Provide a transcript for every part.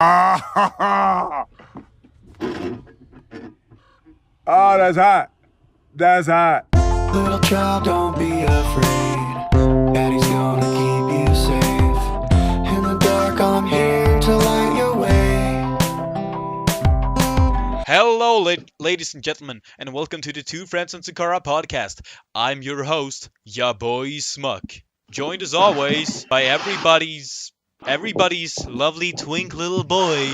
Oh, that's hot. That's hot. Little child, don't be afraid. Daddy's gonna keep you safe. In the dark, I'm here to light your way. Hello, ladies and gentlemen, and welcome to the Two Friends and Xicara podcast. I'm your host, ya boy Smuck, joined as always by everybody's lovely twink little boy.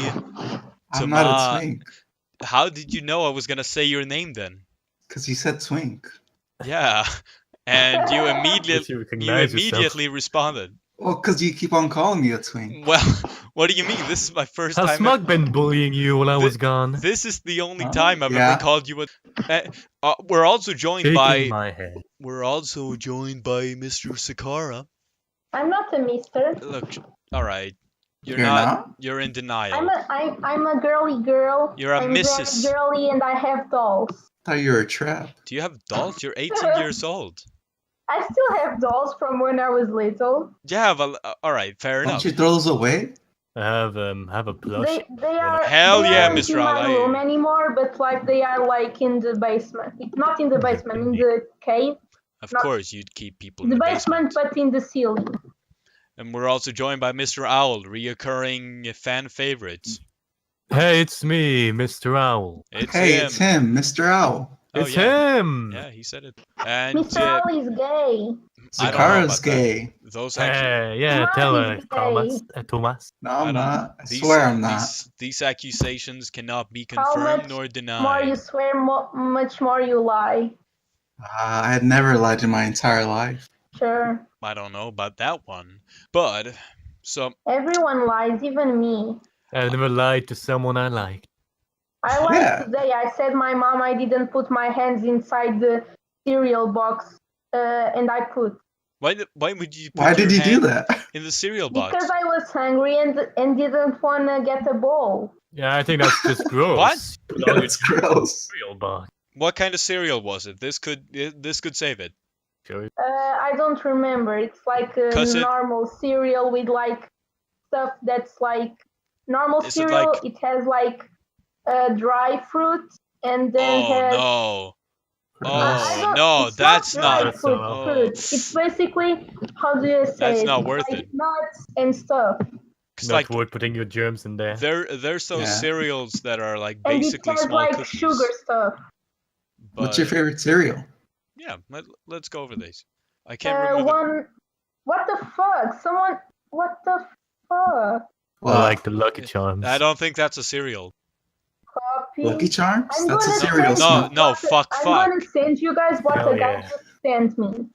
I'm not a twink. How did you know I was gonna say your name then? Because you said twink. Yeah, and you Did you recognize immediately responded. Well, because you keep on calling me a twink. Well, what do you mean? This is my first Has time. Smuck been bullying you while I was gone? This is the only time I've Yeah. ever called you a. We're also joined Shaking by. my head. We're also joined by Mr. Xicara. I'm not a mister. Look, all right, you're You're not? You're in denial. I'm a girly girl. You're a I'm Mrs. very girly and I have dolls. I thought you were a trap. Do you have dolls? You're 18 years old. I still have dolls from when I was little. Yeah, well, all right, fair Don't enough. you throw those away? I have a plush. They are. Hell they yeah, aren't Mr. in my Ali. room anymore, but like they are like in the basement. Not in the basement, in the cave. Of not- course, you'd keep people in The the basement, but in the ceiling. And we're also joined by Mr. Owl, reoccurring fan favorites. Hey, it's me, Mr. Owl. It's Hey, him. it's him, Mr. Owl. Oh, It's yeah. him. Yeah, he said it. And Mr. Owl is gay. I don't know Xicara about is gay. those actually. Hey, yeah, Mine tell is her, Thomas. Thomas. No, I I'm don't- not. I These- swear I'm not. These accusations cannot be How confirmed much nor More you denied. swear, much more you lie. I had never lied in my entire life. Sure. I don't know about that one. But, so, Everyone lies, even me. I've never lied to someone I liked. I lied Yeah. today. I said my mom I didn't put my hands inside the cereal box, and I put. why would you put Why did your you do hand that? in the cereal box? Because I was hungry and didn't want to get a bowl. Yeah, I think that's just gross. What? Put Yeah, all your that's gross. cereal box. What kind of cereal was it? This could save it. Sure. I don't remember. It's like a 'Cause it- normal cereal with like stuff that's like normal Is it cereal. like- It has like dry fruit and then Oh has. no. I Oh don't- no, it's that's dry not. fruit, Oh. fruit. It's basically, how do you say That's it? not It's worth like it. nuts and stuff. Cause Not like worth putting your germs in there. there's those Yeah. cereals that are like And it basically has small like cookies. sugar stuff. What's your but- favorite cereal? Yeah, let's go over these. I can't remember. One. What the fuck? Someone. What the fuck? Well, I like the Lucky Charms. I don't think that's a cereal. Copy. Lucky Charms? I'm That's a gonna cereal. send No, Smuck. no, what the- fuck. I'm gonna send you guys what Hell the guy yeah. just sent me.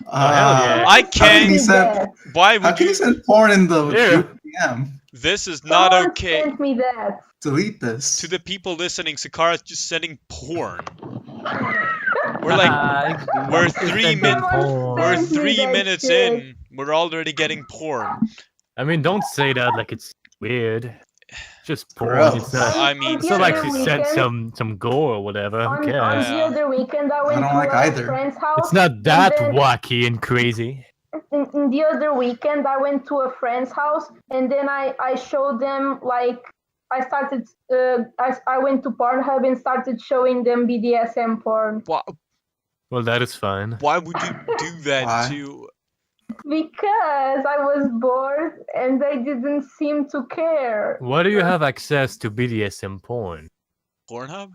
Uh, I How can can't. you send? That. Why How would can you you? send porn in the Yeah. PM? This is not Someone okay. Sent me that. Delete this. To the people listening, Xicara just sending porn. We're like, we're 3 minutes. Someone We're sent me 3 that minutes shit. in. We're already getting porn. I mean, don't say that like it's weird. Just porn. Gross. It's not. I mean, It's not like The she other sent weekend- some gore or whatever. Who On cares? the other weekend, I went don't to like a either. friend's house. It's not that then- wacky and crazy. In the other weekend, I went to a friend's house, and then I showed them like I started. I went to Pornhub and started showing them BDSM porn Well, that is fine. why would you do that Why? to? because I was bored and they didn't seem to care. Why do you have access to BDSM porn? Pornhub?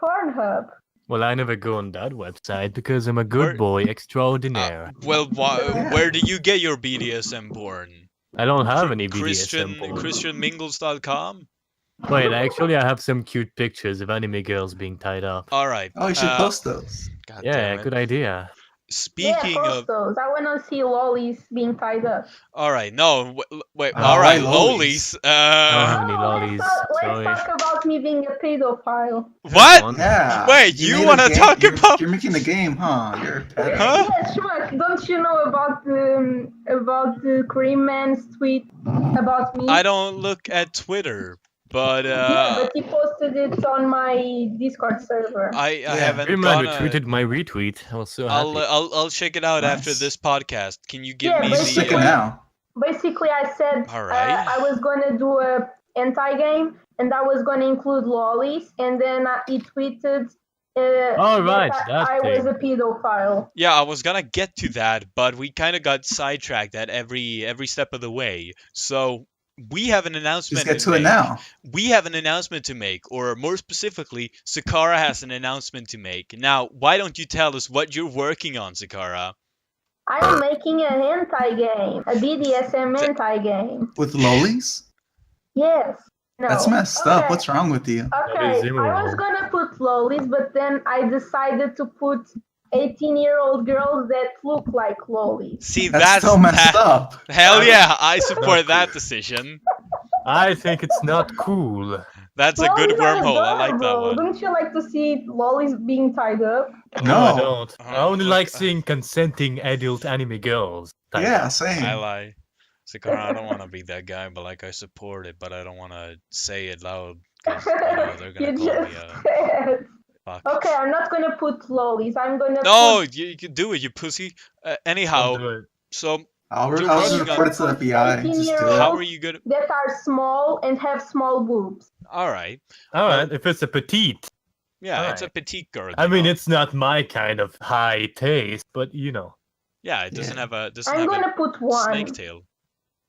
Pornhub. Well, I never go on that website because I'm a good Where- boy extraordinaire. Well, where do you get your BDSM porn? I don't have any BDSM Christian porn. ChristianMingles.com? Wait, actually, I have some cute pictures of anime girls being tied up. All right. Oh, you should post those. God Yeah, damn it. good idea. Speaking Yeah, of, those. I want to see lollies being tied up. all right, no, wait, Oh, all right, why lollies. lollies? I don't have any Oh, lollies. Sorry. let's talk about me being a pedophile. What? One. Yeah. Wait, you made a wanna game- talk you're- about- You're making a game, huh? You're a pedo. Huh? Yes, Smuck, don't you know about the Cream Man's tweet about me? I don't look at Twitter, but Yeah, but he posted it on my Discord server. I haven't Remind gone. retweeted my retweet. I was so happy. I'll check it out after Nice. this podcast. Can you give Yeah, me You but should check it the? now. Basically, I said All right. I was gonna do hentai game, and I was going to include lollies, and then he tweeted Oh, right, that that I was a thing. pedophile. Yeah, I was gonna get to that, but we kind of got sidetracked at every step of the way. So we have an announcement Just get to make. it now. We have an announcement to make, or more specifically, Xicara has an announcement to make. Now, why don't you tell us what you're working on, Xicara? I'm making a hentai game, a BDSM Th- hentai game. With lollies? Yes. No. That's messed up. What's wrong with you? That Okay, is I immoral. was gonna put lollies, but then I decided to put 18-year-old girls that look like lollies. See, That's still messed up. Hell yeah, I support Not that cool. decision. I think it's not cool. That's a good Lollies are wormhole. I like that adorable. one. Don't you like to see lollies being tied up? No, I No. don't. I only Look, like seeing consenting adult anime girls. tied Yeah, up. I same. lie. Sakura, I don't want to be that guy, but like I support it, but I don't want to say it loud because they're gonna You call just me a said. fuck. Okay, I'm not gonna put lollies. I'm gonna No, put you can do it, you pussy. Don't Anyhow, do it. so I'll You're just working report on- it to the FBI. Just do how it. are you gonna? that are small and have small boobs. All right, Alright, if it's a petite. yeah, it's a Alright. petite girl. I you mean, know. it's not my kind of high taste, but you know. Yeah, it doesn't Yeah. have a I'm gonna put a one. snake tail.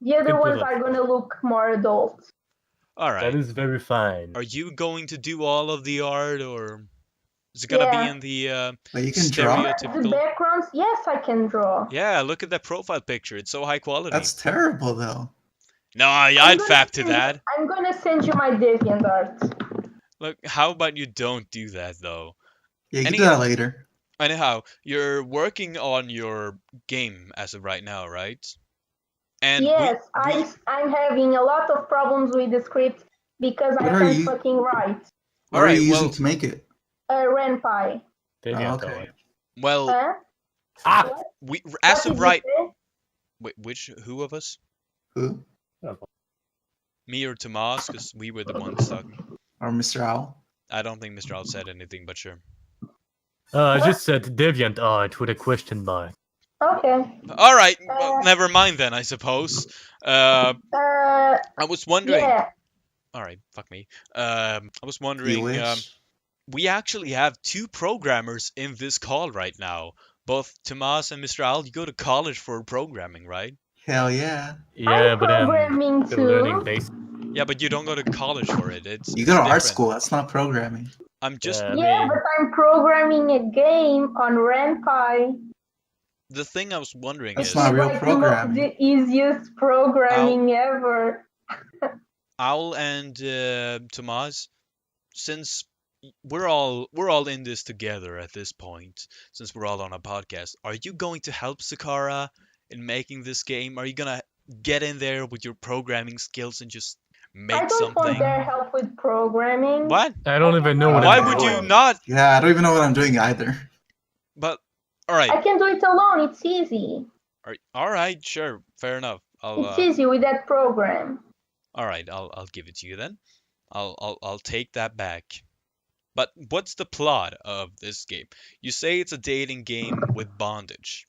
The other Can put ones up. are gonna look more adult. All That right, is very fine. are you going to do all of the art, or is it gonna be Yeah. in the But you can draw? The stereotypical? backgrounds, yes, I can draw. Yeah, look at that profile picture. It's so high quality. That's terrible, though. No, I'd gonna fap to send- that. I'm gonna send you my DeviantArt. Look, how about you don't do that though? Yeah, you can Any- do that later. Anyhow, you're working on your game as of right now, right? And Yes, we I'm having a lot of problems with the script because I What are can't you- fucking write. What are Alright, you using well- to make it? Renpai. Deviant okay. art. well, Huh? Ah! we What as did of you right. say? Wait, who of us? Who? Me or Tomas? Because we were the ones talking. Or Mr. Owl? I don't think Mr. Owl said anything, but sure. I just said deviant art with a question mark. Okay. All right, well, Uh, never mind then. I suppose. I was wondering. Yeah. All right, fuck me. I was Do you wondering. wish? We actually have two programmers in this call right now. Both Tomas and Mr. Al, you go to college for programming, right? Hell yeah. Yeah, I'm but I'm programming still too. learning basic. Yeah, but you don't go to college for it. You go to art different. school. That's not programming. I'm just I Yeah, mean, but I'm programming a game on Renpai. the thing I was wondering That's is not real like programming. the easiest programming ever. Owl and Tomas, since we're all in this together at this point, since we're all on a podcast, are you going to help Xicara in making this game? Are you gonna get in there with your programming skills and just I make don't want something? their help with programming. What? I don't even know what Why I'm would doing. you not? Yeah, I don't even know what I'm doing either. But all right, I can do it alone. It's easy. all right, sure, fair enough. It's easy with that program. All right, I'll give it to you then. I'll take that back. But what's the plot of this game? You say it's a dating game with bondage.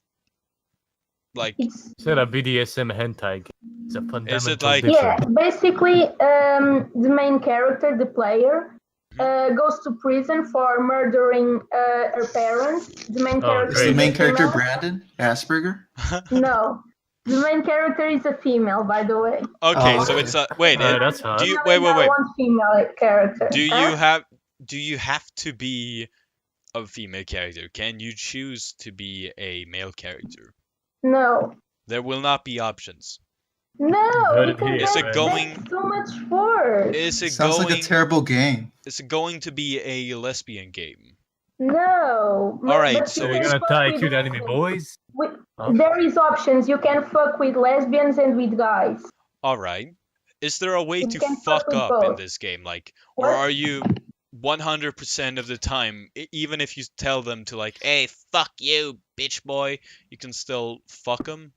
Like, It's It's not a BDSM hentai game. It's a fundamental like- yeah. difference. Basically, the main character, the player, Mm-hmm. goes to prison for murdering her parents. The main Oh, character. Is the is main a character female. Brandon Asperger? No, the main character is a female, by the way. okay, Oh, so okay. it's a wait. That's hard. Do you Only wait? that one female character. Do you Huh? have to be a female character? Can you choose to be a male character? No. There will not be options. No, Heard it because here. Is it that's going- so much work. Is it Sounds going? like a terrible game. Is it going to be a lesbian game? No. All right, but so you Are can you gonna fuck tie with cute anime lesbians. boys? With- Oh. There is options. You can fuck with lesbians and with guys. All right. Is there a way You to can fuck fuck with up in both. this game? Like, or What? are you 100% of the time, even if you tell them to like, hey, fuck you, bitch boy, you can still fuck them?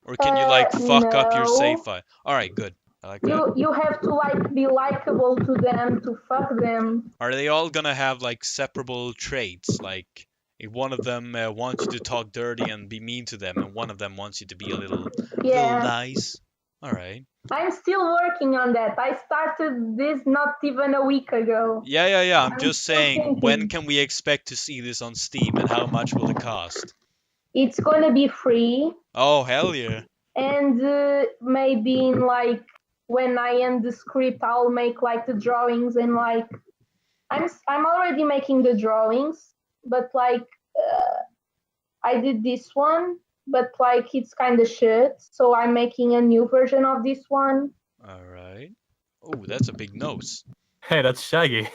Or can you like fuck up your no. save file? All right, good. I like that. You have to like be likable to them to fuck them. Are they all gonna have like separable traits? Like, if one of them wants you to talk dirty and be mean to them, and one of them wants you to be a little Yeah. nice. All right. I'm still working on that. I started this not even a week ago. Yeah. I'm I'm just still saying, when thinking. can we expect to see this on Steam, and how much will it cost? It's gonna be free, Oh, hell yeah. and maybe in like when I end the script, I'll make like the drawings and like I'm already making the drawings, but like I did this one, but like it's kind of shit. So I'm making a new version of this one. All right. Oh, that's a big nose. Hey, that's Shaggy.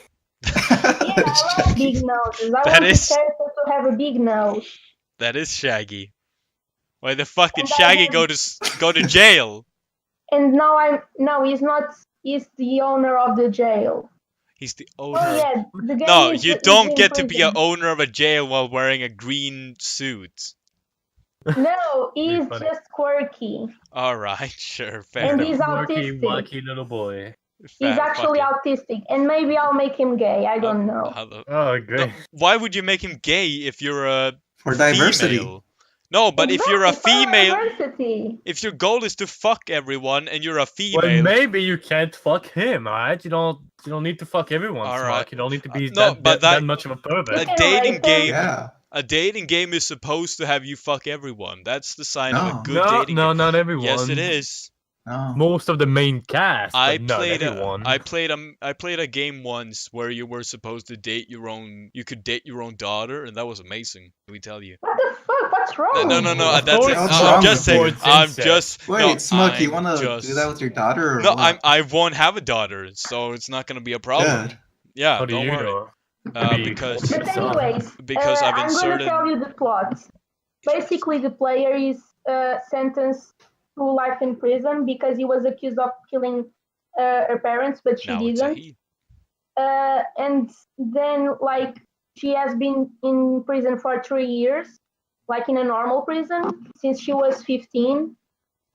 Yeah, I like big noses. I That want is- the character to have a big nose. That is Shaggy. Why the fuck did And I Shaggy have- go to jail? And now he's not. He's the owner of the jail. He's the Oh owner. yeah, the game No, is, you is don't in get to be a prison. owner of a jail while wearing a green suit. No, he's funny. just quirky, All right, sure, fair and enough. he's Quirky, autistic. wacky little boy. He's Fuck actually it. autistic, and maybe I'll make him gay. I don't know. How the- Oh, No, great. why would you make him gay if you're a For diversity. female? No, but if you're a Exactly, for female, diversity. if your goal is to fuck everyone and you're a Well, female, maybe you can't fuck him, alright? You don't need to fuck everyone, All Smuck. right. You don't need to be No, but that that- much of a pervert. a can dating rape him. game, Yeah. a dating game is supposed to have you fuck everyone. That's the sign of a No. good No, dating no, game. not everyone. Yes, it is. No. Most of the main cast, I but not played everyone. I played a game once where you were supposed to date your own. You could date your own daughter, and that was amazing. Let me tell you. What the fuck? What's wrong? No. Of That's course it. What's I'm wrong just with saying. it? I'm Incest. just. Wait, no, Smuck, you I'm want to just- do that with your daughter or No, what? I won't have a daughter, so it's not gonna be a problem. Good. Yeah, How do don't you worry. know? Because But anyways, Because I've I'm inserted- gonna tell you the plot. Basically, the player is sentenced to life in prison because he was accused of killing her parents, but she now it's a didn't. he. And then, like, she has been in prison for 3 years, like in a normal prison, since she was 15.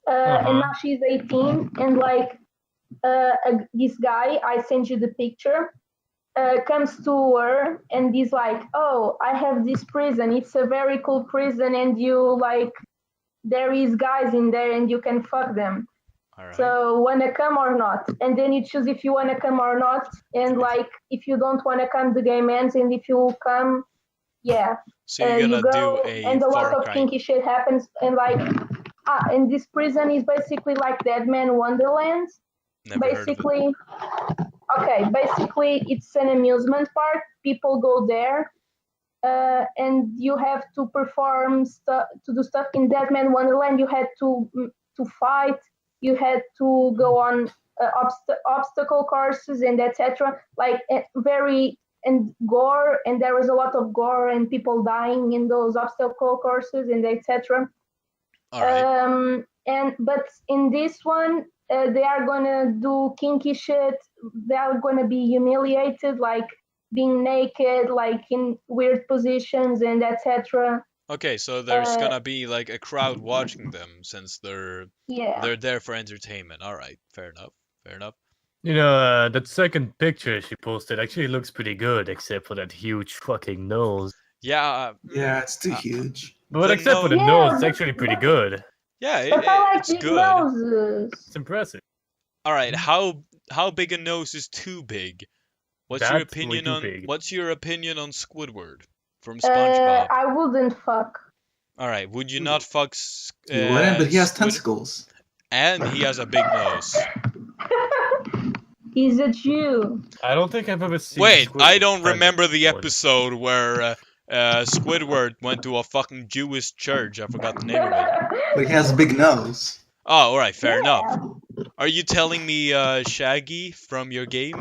And now she's 18. And, like, this guy, I sent you the picture, comes to her and he's like, oh, I have this prison. It's a very cool prison. And you, like, there is guys in there and you can fuck them. All right. So wanna come or not? And then you choose if you wanna come or not. And like if you don't wanna come, the game ends. And if you come, yeah, So you're you gonna go. do a And a lot Far of Cry. kinky shit happens. And like, and this prison is basically like Dead Man Wonderland. Never heard of it. Basically, okay, basically it's an amusement park. People go there. And you have to perform stuff, to do stuff in Dead Man Wonderland. You had to fight. You had to go on obstacle courses and etc. Like very and gore, and there was a lot of gore and people dying in those obstacle courses and etc. All right. But in this one, they are gonna do kinky shit. They are gonna be humiliated, like being naked, like in weird positions and etc. Okay, so there's gonna be like a crowd watching them since they're there for entertainment. All right, fair enough. Fair enough. You know, that second picture she posted actually looks pretty good, except for that huge fucking nose. Yeah. Yeah, it's too huge. But The except for the nose- nose, Yeah, it's but- actually pretty good. Yeah, But I like it's these good. noses. It's impressive. All right, how big a nose is too big? What's your That's way opinion too on big. Squidward from SpongeBob? I wouldn't fuck. All right, would you not fuck? You wouldn't, but he has Squid- tentacles. And he has a big nose. He's a Jew. I don't think I've ever seen. Wait, Squidward I don't stand remember the before. episode where Squidward went to a fucking Jewish church. I forgot the name of it. But he has a big nose. Oh, alright, fair Yeah. enough. Are you telling me Shaggy from your game?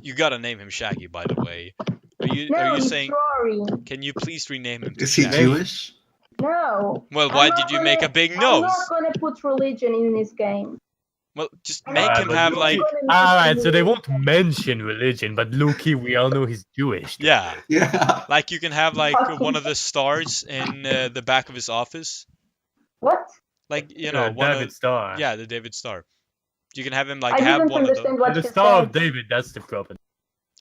You gotta name him Shaggy, by the way. Are you he's saying? Rory. Can you please rename him to Is he Shaggy? Jewish? No. Well, I'm why not did you make a big I'm nose? not gonna put religion in this game. Well, just I'm make not him but have look, like, Alright, so they won't mention religion, but Loki, we all know he's Jewish. yeah, Yeah. like you can have like Fucking- one of the stars in the back of his office, What? like you know, one David of Starr. yeah, the David Star. You can have him like I have didn't one of those. understand what The you Star said. of David, that's the problem.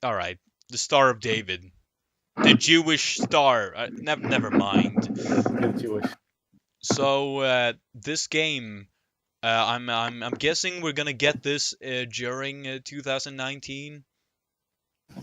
All right, the Star of David, the Jewish star. Never mind. He's Jewish. So this game, I'm guessing we're gonna get this during 2019.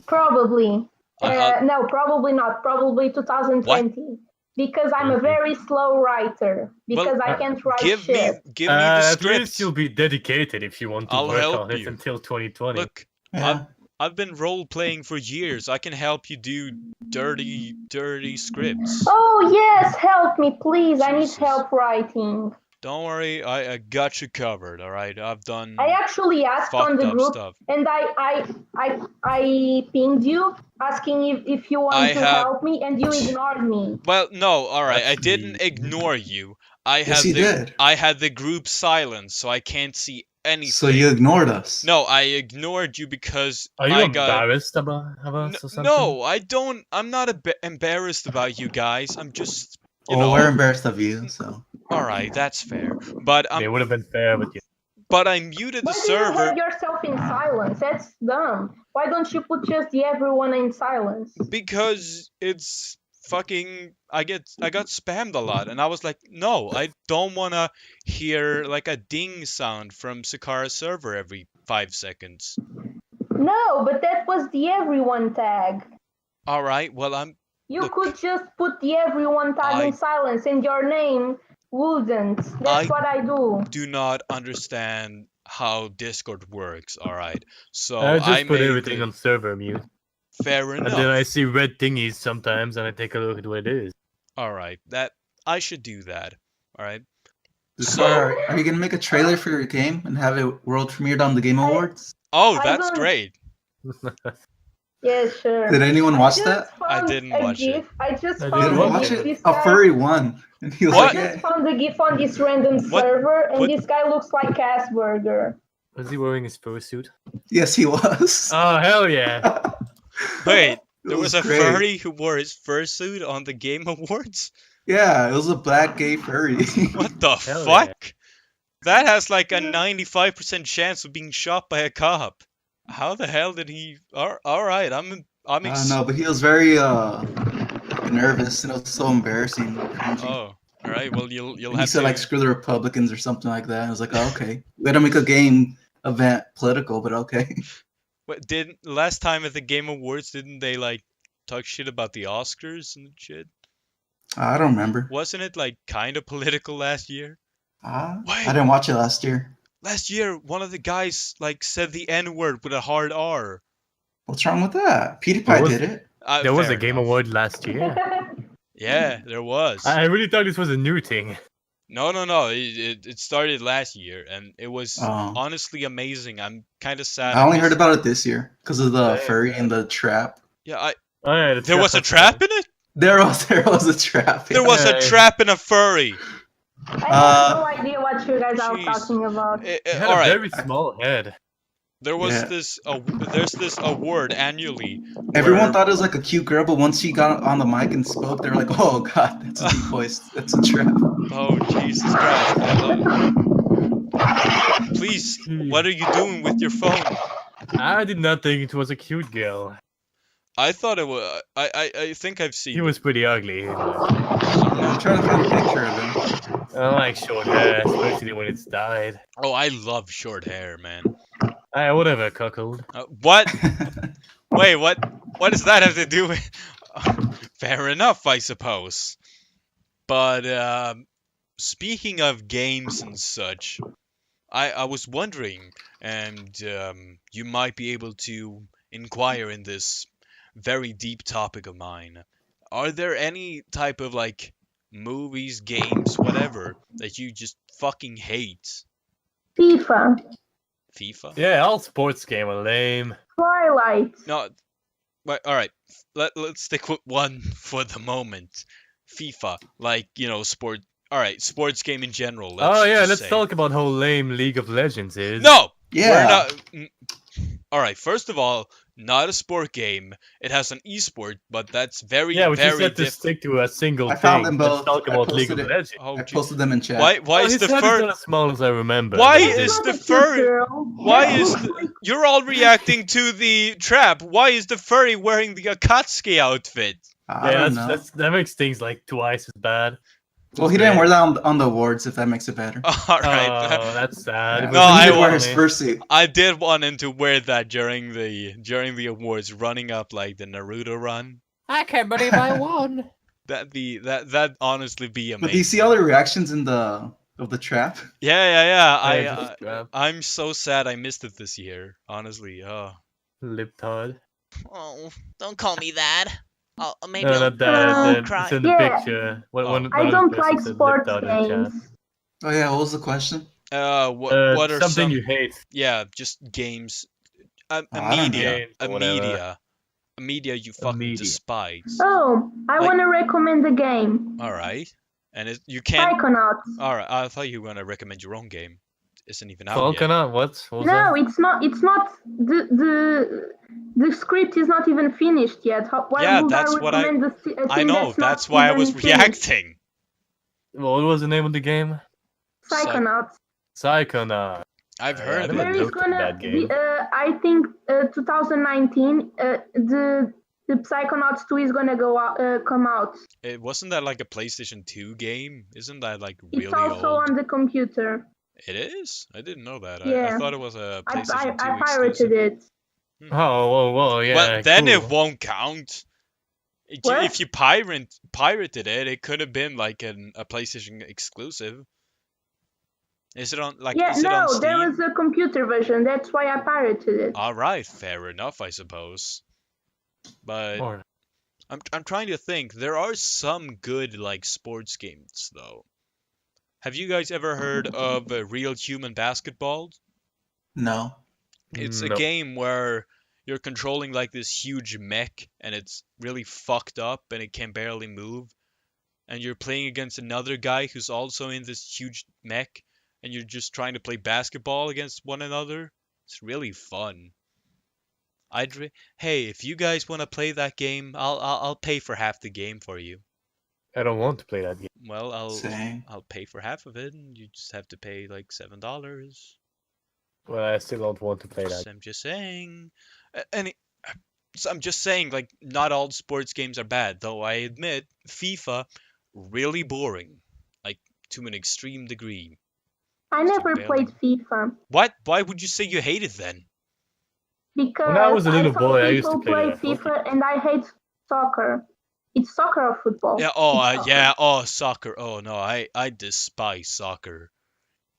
Probably. I- No, probably not. Probably 2020. Because I'm a Okay. very slow writer. Because Well, I can't write give me shit. give me the At least script. you'll be dedicated if you want to I'll work help on it you. until 2020. Look, Yeah. I've been role playing for years. I can help you do dirty scripts. Oh, yes, help me, please. I need Jesus. help writing. Don't worry, I got you covered. All right, I've done I actually asked on fucked the up group, stuff. and I pinged you asking if you want I to have- help me, and you ignored me. Well, no, all right. I That's didn't me. ignore you. I Yes, had you the did. I had the group silence, so I can't see anything. So you ignored us. No, I ignored you because Are you I got. embarrassed about us or something? No, I don't. I'm not embarrassed about you guys. I'm just, you Well, know. we're embarrassed of you, so. All right, that's fair. But It I'm would have been fair with you. but I muted the Why do you server have yourself in silence? That's dumb. Why don't you put just the everyone in silence? because it's fucking. I got spammed a lot, and I was like, no, I don't wanna hear like a ding sound from Xicara server every 5 seconds. No, but that was the everyone tag. All right, well You Look. could just put the everyone tag I- in silence, and your name wouldn't. That's I- what I do. do not understand how Discord works. All right, so I just put made everything the- on server mute. Fair And enough. then I see red thingies sometimes and I take a look at what it is. All right, that I should do that. All right. Xicara, are you gonna make a trailer for your game and have it world premiered on the Game Awards? Oh, I that's don't- great. Yeah, sure. Did anyone watch that? I didn't watch it. I just I found didn't a watch GIF. it. This A guy, furry won. And he was What? I like, just yeah. found a GIF on this random What? server, and What? this guy looks like Asperger. Was he wearing his fursuit? Yes, he was. Oh, hell yeah. Wait, It there was a great. furry who wore his fursuit on the Game Awards? Yeah, it was a black gay furry. What the Hell fuck? That has like a 95% chance of being shot by a cop. How the hell did he? All right, I'm I don't know, but he was very nervous, and it was so embarrassing. Cringy. Oh, all right. Well, you'll he have said to. like screw the Republicans or something like that. I was like, oh, okay. We had to make a game event political, but okay. What, did last time at the Game Awards didn't they like talk shit about the Oscars and shit? I don't remember. Wasn't it like kind of political last year? I Wait. didn't watch it last year. Last year, one of the guys like said the N word with a hard R. What's wrong with that? PewDiePie There was- did it. There was Fair a Game enough. Award last year. Yeah, there was. I really thought this was a new thing. No. It started last year, and it was Oh. honestly amazing. I'm kind of sad. I only missed- heard about it this year because of the Yeah. furry and the trap. Yeah, Oh, yeah, there was a trap in it. There was a trap. There was a Yeah. trap in a furry. I have no idea what you guys are Jeez. talking about. It had All a right. very small head. There was Yeah. there's this award annually. Everyone where- thought it was like a cute girl, but once she got on the mic and spoke, they were like, "Oh God, that's a deep voice. That's a trap." Oh Jesus Christ! Please, what are you doing with your phone? I did not think it was a cute girl. I thought it was. I think I've seen. He was pretty ugly. I'm trying to find a picture of him. I like short hair, especially when it's dyed. Oh, I love short hair, man. Whatever, cuckold. What? Wait, what? What does that have to do with? Fair enough, I suppose. But speaking of games and such, I was wondering, and you might be able to inquire in this very deep topic of mine. Are there any type of like movies, games, whatever that you just fucking hate? FIFA, FIFA? Yeah, all sports game are lame. Twilight. No. Right, all right. Let's stick with one for the moment. FIFA, like sport. All right, sports game in general. Oh yeah, just let's say. talk about how lame League of Legends is. No. Yeah. We're not. All right. First of all, not a sport game. It has an esport, but that's very, Yeah, but you very said to different. stick to a single I thing. found them Let's both. talk I about League of posted it. Legends. Oh, I gee. posted them in chat. Why Oh, is his the head is fur? not as small as I remember. Why but it is Not the a cute furry? girl. Why That is looks the, like- you're all reacting to the trap? Why is the furry wearing the Akatsuki outfit? I Yeah, don't know. that makes things like twice as bad. Well, he didn't wear that on the awards, if that makes it better. All right. Oh, that's sad. Yeah, It No, was he I did really wear his funny. fursuit. I did want him to wear that during the awards, running up like the Naruto run. I can't believe I won. That honestly be amazing. But do you see all the reactions in the of the trap? Yeah. just grab I'm so sad I missed it this year. Honestly. libtard. Oh, don't call me that. Maybe No, not that. It's in the Yeah. picture. Oh. One I of the don't person like said sports libtard in the chat. games. Oh yeah, what was the question? What are Something some? you hate. Yeah, just games. A I don't know. media. Games A or whatever. media. A media you fucking media. despise. Oh, I Like- want to recommend a game. All right. And you can't. Psychonauts. All right. I thought you were gonna recommend your own game. Isn't even out yet. Falconer? What? What was No, that? it's not. It's not. The script is not even finished yet. Why Yeah, would that's I what I- recommend a I thing know. that's That's not why I even was finished? reacting. What was the name of the game? Psychonauts. Psychonaut. I've I heard of never There it. is looked at gonna that be. game. I think 2019. The Psychonauts 2 is gonna come out. It wasn't that like a PlayStation 2 game? Isn't that like It's really also old? on the computer. It is? I didn't know that. I Yeah. thought it was a I PlayStation 2 pirated exclusive. it. Oh, whoa, yeah. Well, then cool. it won't count. What? If you pirated it, it could have been like a PlayStation exclusive. Is it on like? Yeah, is it on no, Steam? there was a computer version. That's why I pirated it. All right, fair enough, I suppose. But Or- I'm trying to think. There are some good like sports games though. Have you guys ever heard of Real Human Basketball? No. It's a No. game where you're controlling like this huge mech and it's really fucked up and it can barely move. And you're playing against another guy who's also in this huge mech and you're just trying to play basketball against one another. It's really fun. Hey, if you guys want to play that game, I'll pay for half the game for you. I don't want to play that game. Well, Same. I'll pay for half of it and you just have to pay like $7. Well, I still don't want to play that. I'm just saying. So I'm just saying, like, not all sports games are bad, though I admit FIFA really boring, like to an extreme degree. I never barely- played FIFA What? Why would you say you hate it then? because When I was a little saw boy, I used to people play play that. FIFA, and I hate soccer. It's soccer or football. Yeah. It's soccer. Oh, soccer. Oh no, I despise soccer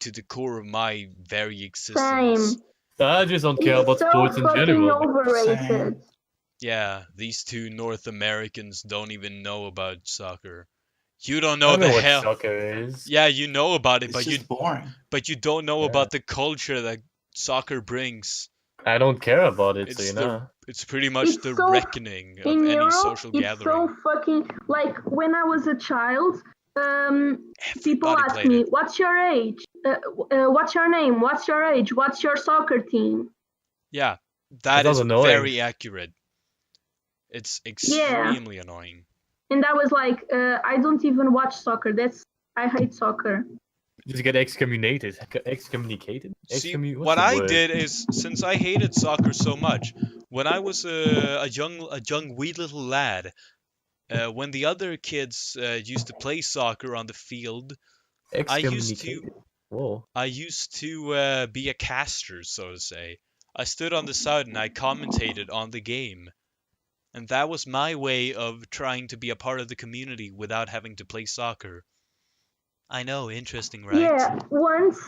to the core of my very existence. Same. I just don't care It's about so sports in fucking general. overrated. Same. Yeah, these two North Americans don't even know about soccer. You don't I know don't know the what hell. soccer is. Yeah, you know about it, It's but just boring. you don't know Yeah. about the culture that soccer brings. I don't care about it, so It's you the- know. It's pretty much It's the so reckoning of In any Europe, social it's gathering. so fucking like when I was a child. People Everybody ask played me, it. "What's your age? What's your name? What's your age? What's your soccer team?" Yeah, that sounds is annoying. very accurate. It's extremely annoying. And I was like, "I don't even watch soccer. I hate soccer." Just get excommunicated. Excommunicated? See, What's what the I word? did is, since I hated soccer so much, when I was a young wee little lad, when the other kids used to play soccer on the field, I used to Excommunicated. Whoa. be a caster, so to say. I stood on the side and I commentated on the game. And that was my way of trying to be a part of the community without having to play soccer. I know, interesting, right? Yeah, once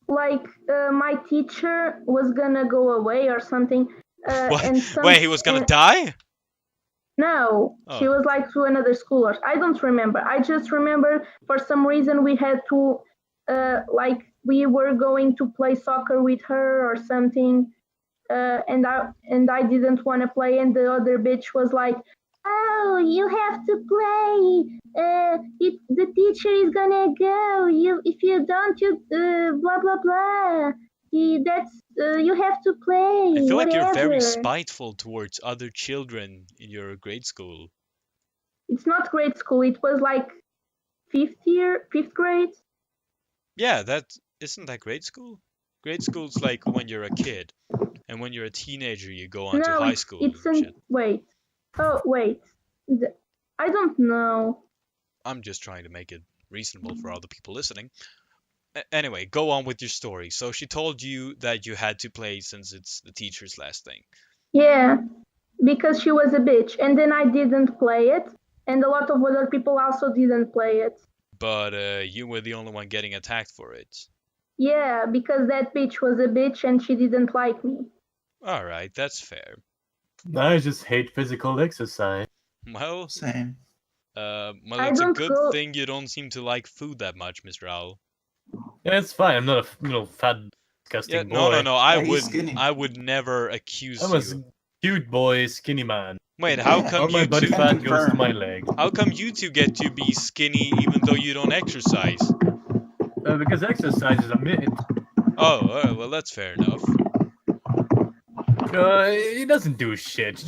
like my teacher was gonna go away or something. What? And Wait, he was gonna die? No, she Oh. was like to another school. I don't remember. I just remember for some reason we had to, like we were going to play soccer with her or something, and I didn't want to play, and the other bitch was like, "Oh, you have to play. The teacher is gonna go. If you don't, you blah blah blah. You have to play." I feel like you're very whatever. spiteful towards other children in your grade school. It's not grade school. It was like fifth grade. Yeah, isn't that grade school? Grade school's like when you're a kid, and when you're a teenager, you go on to No, high school it's and in. shit. Wait. Oh wait. I don't know. I'm just trying to make it reasonable for all the people listening. Anyway, go on with your story. So she told you that you had to play since it's the teacher's last thing. Yeah, because she was a bitch. And then I didn't play it. And a lot of other people also didn't play it. But you were the only one getting attacked for it. Yeah, because that bitch was a bitch and she didn't like me. Alright, that's fair. I just hate physical exercise. Well, Same. well, I it's a don't good go- thing you don't seem to like food that much, Mr. Owl. Yeah, it's fine. I'm not a fat, disgusting Yeah, boy. no, I Yeah, he's wouldn't. skinny. I would never accuse I'm a you. cute boy, skinny man. Wait, how Yeah. come All my you body two? fat Can goes to confirm. my leg. How come you two get to be skinny even though you don't exercise? Because exercise is a myth. Oh, well, that's fair enough. It doesn't do shit.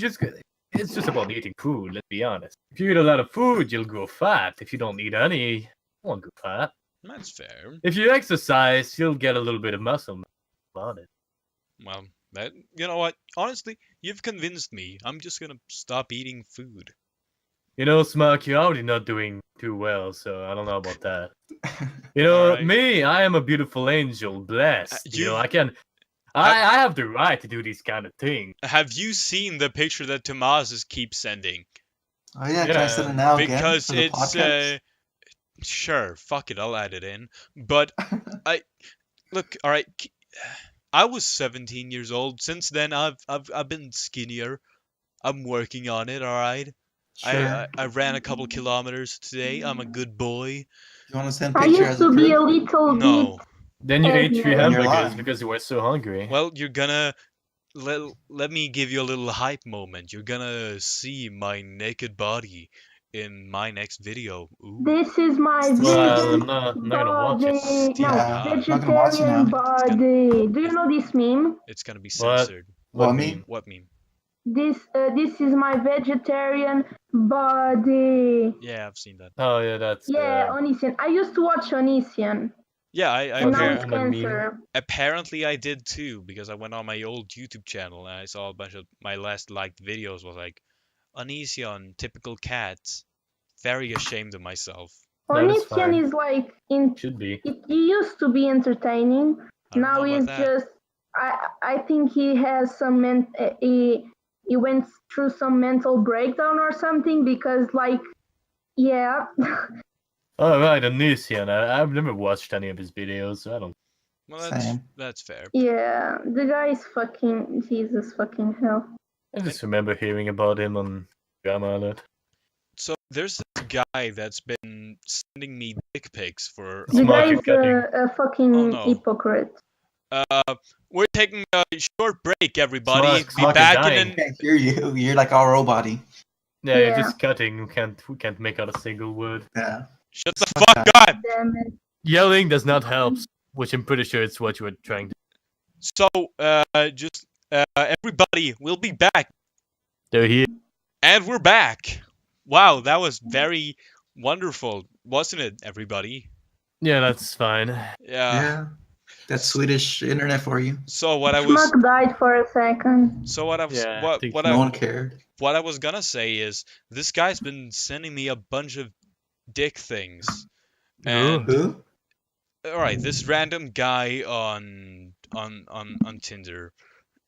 It's just about eating food. Let's be honest. If you eat a lot of food, you'll grow fat. If you don't eat any, you won't grow fat. That's fair. If you exercise, you'll get a little bit of muscle on it. Well, you know what? Honestly, you've convinced me. I'm just gonna stop eating food. You know, Smuck, you're already not doing too well, so I don't know about that. You know, Alright. me, I am a beautiful angel, blessed. You know, you- I have the right to do these kind of things. Have you seen the picture that Tomas keeps sending? Oh yeah, can I send Yeah, it now again Because for the it's podcast? sure, fuck it, I'll add it in. But look, all right. I was 17 years old. Since then, I've been skinnier. I'm working on it. All right. Sure. I ran a couple kilometers today. I'm a good boy. You want to send I picture used as a to be a proof? little No. bit. Then you ate 3 And you're hamburgers lying. because you were so hungry. Well, you're gonna let me give you a little hype moment. You're gonna see my naked body in my next video. Ooh. This is my Well, vegan I'm not gonna watch it. body. No, Yeah, I'm not gonna watch it vegetarian now. body. Do you know this meme? It's gonna be What? censored. What What meme? meme? What meme? This is my vegetarian body. Yeah, I've seen that. Oh yeah, that's Yeah, Onision. I used to watch Onision. Yeah, I And now Okay, it's I'm a meme. cancer. apparently I did too because I went on my old YouTube channel and I saw a bunch of my last liked videos was like Onision, typical cats. Very ashamed of myself. No, that's Onision fine. is like in. Should be. It used to be entertaining. I don't Now know he's about that. just. I think he has some he went through some mental breakdown or something because like yeah. Oh right, Onision. I've never watched any of his videos, so I don't. Well, Same. that's fair. Yeah, the guy is fucking Jesus fucking hell. I just remember hearing about him on Drama Alert. So there's this guy that's been sending me dick pics for. The Smuck guy is is cutting. a fucking Oh, no. hypocrite. We're taking a short break, everybody. Smuck- Be Smuck is back dying. I in. can't hear you. You're like all robot-y. Yeah, you're Yeah. just cutting. We can't make out a single word. Yeah. Shut the Fuck fuck that. up. Damn it. Yelling does not help, which I'm pretty sure it's what you were trying to. So just everybody, we'll be back, They're here. and we're back. Wow, that was very wonderful, wasn't it, everybody? Yeah, that's fine. Yeah. That's Swedish internet for you. So what I was. Schmuck died for a second. So what I was. Yeah, I what think what No I one cared. what I was gonna say is this guy's been sending me a bunch of dick things. And Who? all right, this random guy on Tinder,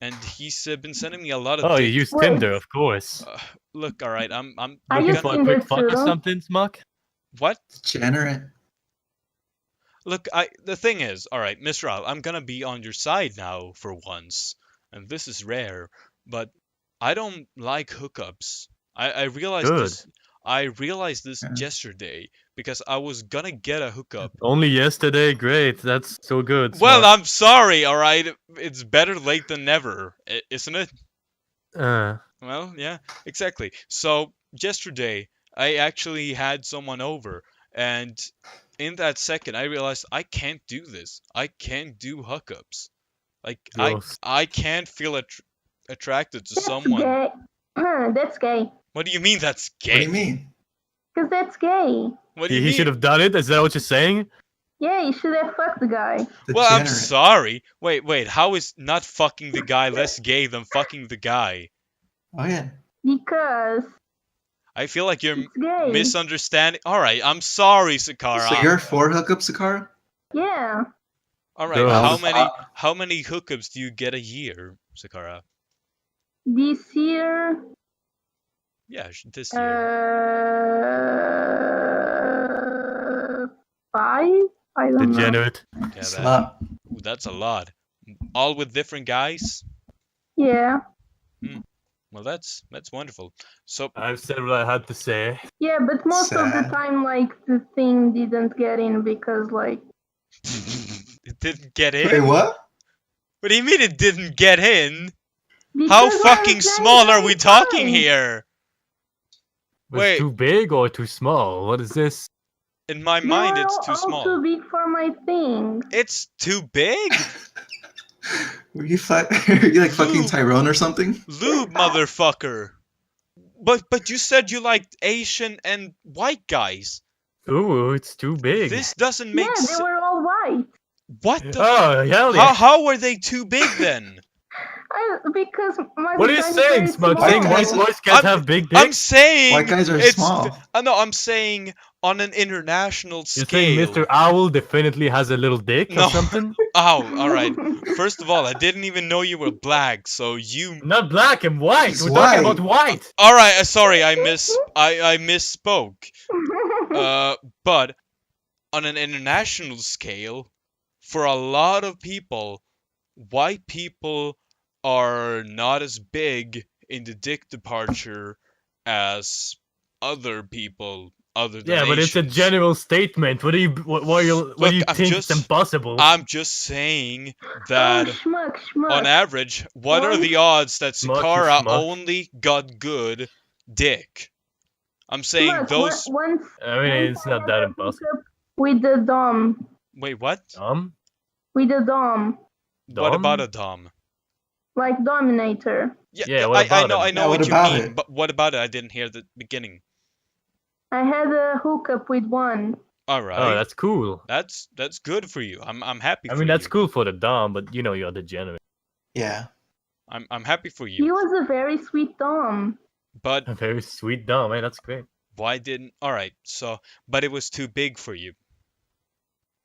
and he's been sending me a lot of. Oh, you dick. use Wait. Tinder, of course. Look, all right, I'm I Looking use for a Tinder quick fuck or too. something, Smuck? what? Degenerate. Look, the thing is, all right, Mr. Al, I'm gonna be on your side now for once, and this is rare, but I don't like hookups. I realized Good. this. I realized this Yeah. yesterday because I was gonna get a hookup. Only yesterday? Great, that's so good. Well, Smuck. I'm sorry, all right. It's better late than never, isn't it? Well, yeah, exactly. So yesterday, I actually had someone over, and in that second, I realized I can't do this. I can't do hookups. Like Gross. I can't feel attracted to That's someone. gay. That's gay. What do you mean that's What do gay? you mean? Because that's gay. What do you He mean? should have done it. Is that what you're saying? Yeah, you should have fucked the guy. Well, I'm Degenerate. sorry. Wait. How is not fucking the guy less gay than fucking the guy? Oh yeah. Because I feel like you're It's gay. misunderstanding. All right, I'm sorry, Xicara. So you're for hookups, Xicara? Yeah. All right, Girls. how many hookups do you get a year, Xicara? This year, Yeah, this year. 5? I don't know. Degenerate. Yeah, Slut. that's a lot. All with different guys. Yeah. Well, that's wonderful. So I've said what I had to say. Yeah, but most of the Sad. time, like, the thing didn't get in because, like, it didn't get in. Wait, what? What do you mean it didn't get in? because How I'm fucking playing small are we very talking fine. here? Was Wait. it too big or too small? What is this? In my They mind, were it's all too small. too big for my thing. It's too big? Were you, were you like fucking Lube. Tyrone or something? Lube, motherfucker. But you said you liked Asian and white guys. Ooh, it's too big. This doesn't make Yeah, they sense. were all white. What the? Oh, hell yeah. How were they too big then? Because my What are you vagina is saying, very Smuck? small. Saying white guys- boys can't I'm- have big I'm dicks? saying White guys are it's small. No, I'm saying on an international You're scale. saying Mr. Owl definitely has a little dick No. or something? Oh, all right. First of all, I didn't even know you were black, so you. Not black and white. It's We're talking white. about white. All right, sorry, I misspoke. But on an international scale, for a lot of people, white people are not as big in the dick departure as other people other than Yeah, but it's a Asians. general statement. What do you I'm think just- it's impossible? I'm just saying that Oh, Smuck. on average, what are One- the odds that Smuck, you Xicara smuck. only got good dick? I'm saying Smuck, those. Once I mean, it's not that impossible. with the dom. Wait, what? With the dom. What Dom? about a dom? Like Dominator. Yeah, what I about know, him? I know Yeah, what what you about mean, it? but what about it? I didn't hear the beginning. I had a hookup with one. All right, Oh, that's cool. that's good for you. I'm happy. I for mean, that's you. cool for the dom, but you know you're degenerate. Yeah. I'm happy for He you. was a very sweet dom. But A very sweet dom, man. That's great. why didn't? All right, so but it was too big for you.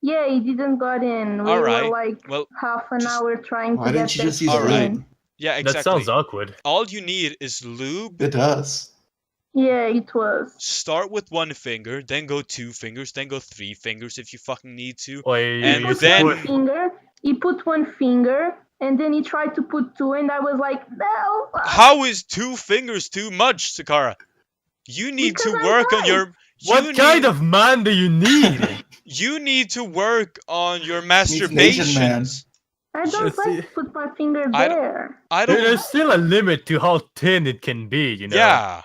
Yeah, he didn't got in. We Alright, were like well, half an just- hour trying Why to didn't get you that just use shit Alright. in. Yeah, exactly. That sounds awkward. All you need is lube. It does. Yeah, it was. Start with one finger, then go 2 fingers, then go 3 fingers if you fucking need to. Or And you then- support- He put one finger, and then he tried to put 2, and I was like, no. How is 2 fingers too much, Xicara? You need Because to I work on like. your. What kind of man do you need? You need to work on your an Asian man. masturbations. I don't Just- like to put my finger I don't- there. I don't. There's still a limit to how thin it can be, you know? Yeah,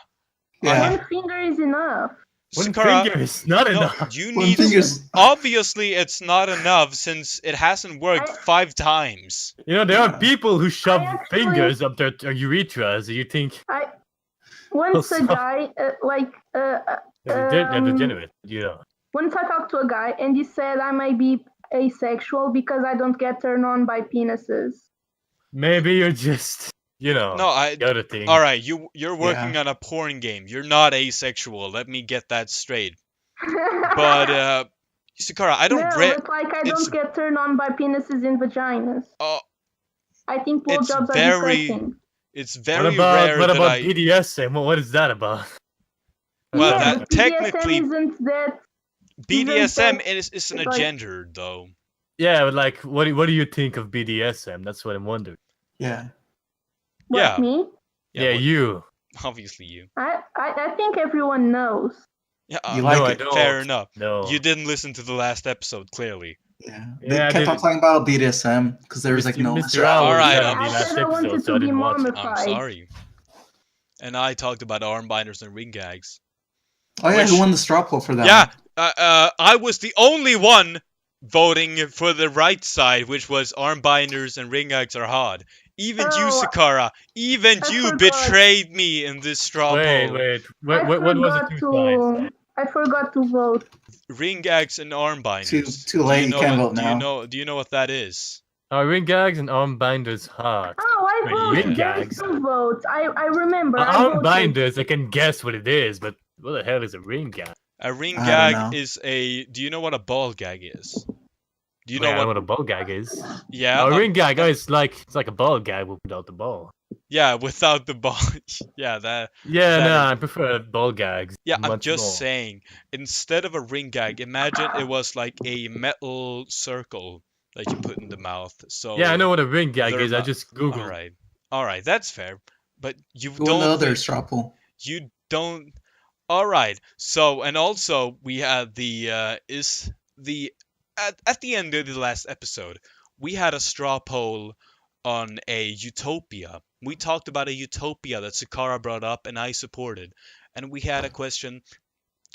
Yeah. One finger is enough. One Xicara, finger is not no, enough. you One need. finger's. Obviously, it's not enough since it hasn't worked 5 times. You know, there are Yeah. people who shove actually- fingers up their urethras. You think Once a so- guy, they're Um, degenerate, you know? once I talked to a guy, and he said I might be asexual because I don't get turned on by penises. Maybe you're just, you know, No, the other thing. All right, you're working on a porn game. You're not asexual. Let me get that straight. But Xicara, I don't. No, it's like I it's- don't get turned on by penises in vaginas. Oh, I think it's blowjobs are very- disgusting. it's What very about rare that about I. BDSM? What is that about? Well, yeah, that but technically- BDSM isn't that. BDSM that- isn't a like- gender though. Yeah, but like, what do you think of BDSM? That's what I'm wondering. Yeah. What, Yeah. me? Yeah, well, you. obviously you. I think everyone knows. Yeah, You like no, I it. don't. fair enough. No. You didn't listen to the last episode, clearly. Yeah. Yeah, They I kept on didn't- talking about BDSM because there was like no Mr. Mr. Owl All right, said I'll- on the I last said I wanted episode, so to I be didn't watch it. I'm mummified. sorry. And I talked about arm binders and ring gags. Oh yeah, Which- who won the straw poll for that? Yeah, I was the only one voting for the right side, which was arm binders and ring gags are hard. Even you, Oh, Xicara, even I you forgot. betrayed me in this straw Wait, poll. wait. I What was forgot it? Two sides. I forgot to vote. Ring gags and arm binders. Too late, you know can't what- vote Do you know what that is? Ring gags and arm binders hard. Oh, I Wait, voted. ring There is gags? two votes. I remember. I Arm voted. binders, I can guess what it is, but What the hell is a ring gag? A ring I don't gag know. is a. Do you know what a ball gag is? Do you Yeah, I know know what? what a ball gag is. Yeah. No, a ring gag, it's like a ball gag without the ball. Yeah, without the ball. Yeah, that. Yeah, That no, is- I prefer ball gags. Yeah, I'm much just more. saying. Instead of a ring gag, imagine it was like a metal circle that you put in the mouth. So. Yeah, I know what a ring gag their is. I mou- just All googled. right. All right, that's fair. But you Go don't another think straw poll. you don't. All right. So and also we had the is the at the end of the last episode we had a straw poll on a utopia. We talked about a utopia that Xicara brought up and I supported, and we had a question: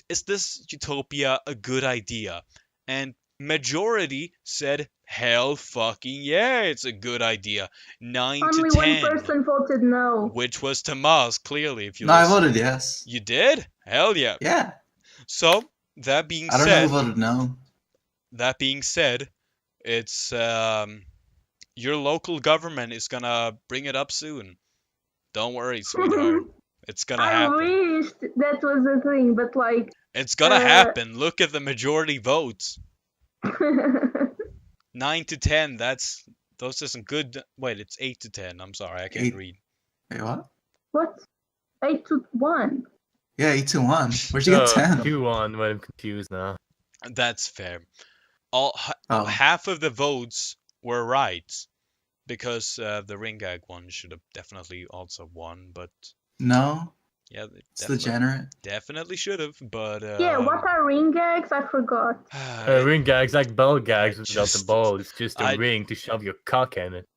is this utopia a good idea? And majority said hell fucking yeah, it's a good idea. 9 to Only 10, 1% voted no. which was Tomas, clearly, if you No, I listen. voted yes. You did? Hell yeah. Yeah. So, that being I don't know who said, voted no. it's your local government is gonna bring it up soon. Don't worry, sweetheart. It's gonna I happen. wished that was a thing, but like, It's gonna happen. Look at the majority votes. what? 9 to 10, those are some good. Wait, it's 8 to 10. I'm sorry, I can't Eight. read. Wait, what? 8 to 1. Yeah, 8-1. Where'd you get 10? 2-1, but I'm confused now. That's fair. Oh. Half of the votes were right because the ring gag one should have definitely also won, but No, yeah, it's degenerate. definitely should have. But Yeah, what are ring gags? I forgot. Ring gags like ball gags without the just- ball. It's just a I- ring to shove your cock in it.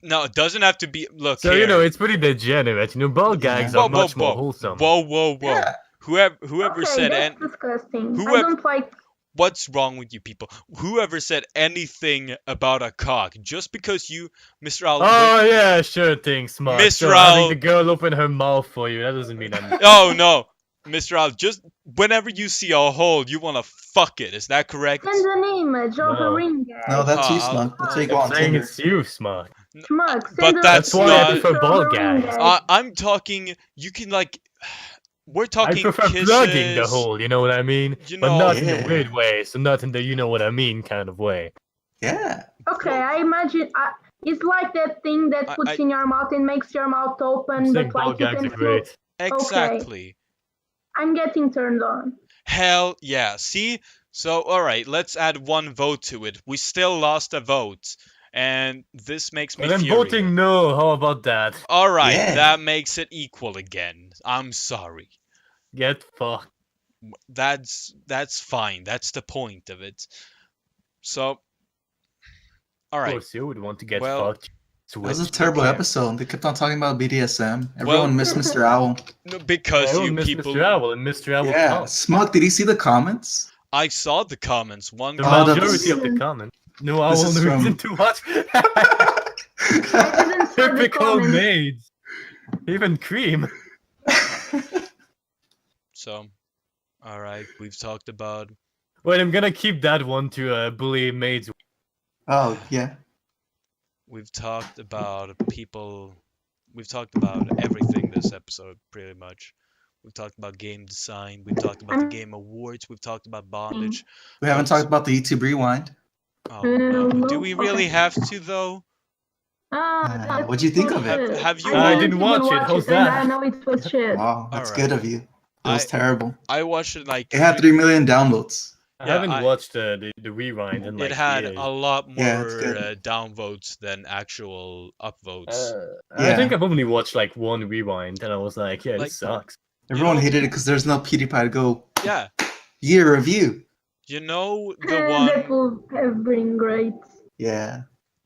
No, it doesn't have to be. Look So here. you know it's pretty degenerate. You know, ball gags Whoa, are much whoa, more whoa. wholesome. Whoa, whoa, whoa. Yeah. Whoever Okay, said that's and disgusting. I whoever- don't like. what's wrong with you people? Whoever said anything about a cock, just because you, Mr. Al, Oh yeah, sure thing, smart. Mr. So having Al- the girl open her mouth for you, that doesn't mean anything. oh no, Mr. Al, just whenever you see a hole, you wanna fuck it. Is that correct? Send an image of a No. ring gag. No, that's you, Oh, Smuck. That's how you I'm go on I'm saying Tinder. it's you, smart. Smuck, send but a that's why I not- prefer ball picture of a ring gags. gag. I'm talking. You can like. We're talking. I prefer kisses, plugging the hole, you know what I mean? You But know, not in Yeah. a weird way, so not in the you know what I mean kind of way. Yeah. Okay, I imagine it's like that thing that I- puts I- in your mouth and makes your mouth I'm open, saying but ball like you gags can are feel. great. Exactly. I'm getting turned on. Hell yeah. See? So, alright, let's add one vote to it. We still lost a vote. And this makes me But I'm furious. voting no, how about that? Alright, Yeah. that makes it equal again. I'm sorry. Get fucked. That's fine. That's the point of it. So, Of alright. course you would want to get Well, fucked. That was a Switch. terrible Okay. episode. They kept on talking about BDSM. Well- Everyone missed Mr. Owl. No, because I you miss people. Mr. Owl and Mr. Owl Yeah. talk. Smuck, did you see the comments? I saw the comments. One The Oh, comment. that's- majority of the comments. No owl, This no is reason from- to watch. I didn't see the Typical comments. maids. Even cream. So, alright, we've talked about. Wait, I'm gonna keep that one to bully maids. Oh, yeah. We've talked about people. We've talked about everything this episode, pretty much. We've talked about game design. We've talked about the game awards. We've talked about bondage. We haven't talked about the YouTube Rewind. Oh, no. Do we really Okay. have to, though? What'd you think of it? Have you- I didn't didn't even watch it. How's and that? I know it was shit. Wow, that's Alright. good of you. It was I- terrible. I watched it like. It had 3 million downloads. I Yeah, haven't I- watched the rewind in like It had years. a lot more Yeah, it's good. downvotes than actual upvotes. I Yeah. think I've only watched like one rewind, and I was like, yeah, Like- this sucks. Everyone know- hated it because there's no PewDiePie to go Yeah, year review. you know the That one. would have been great. Yeah.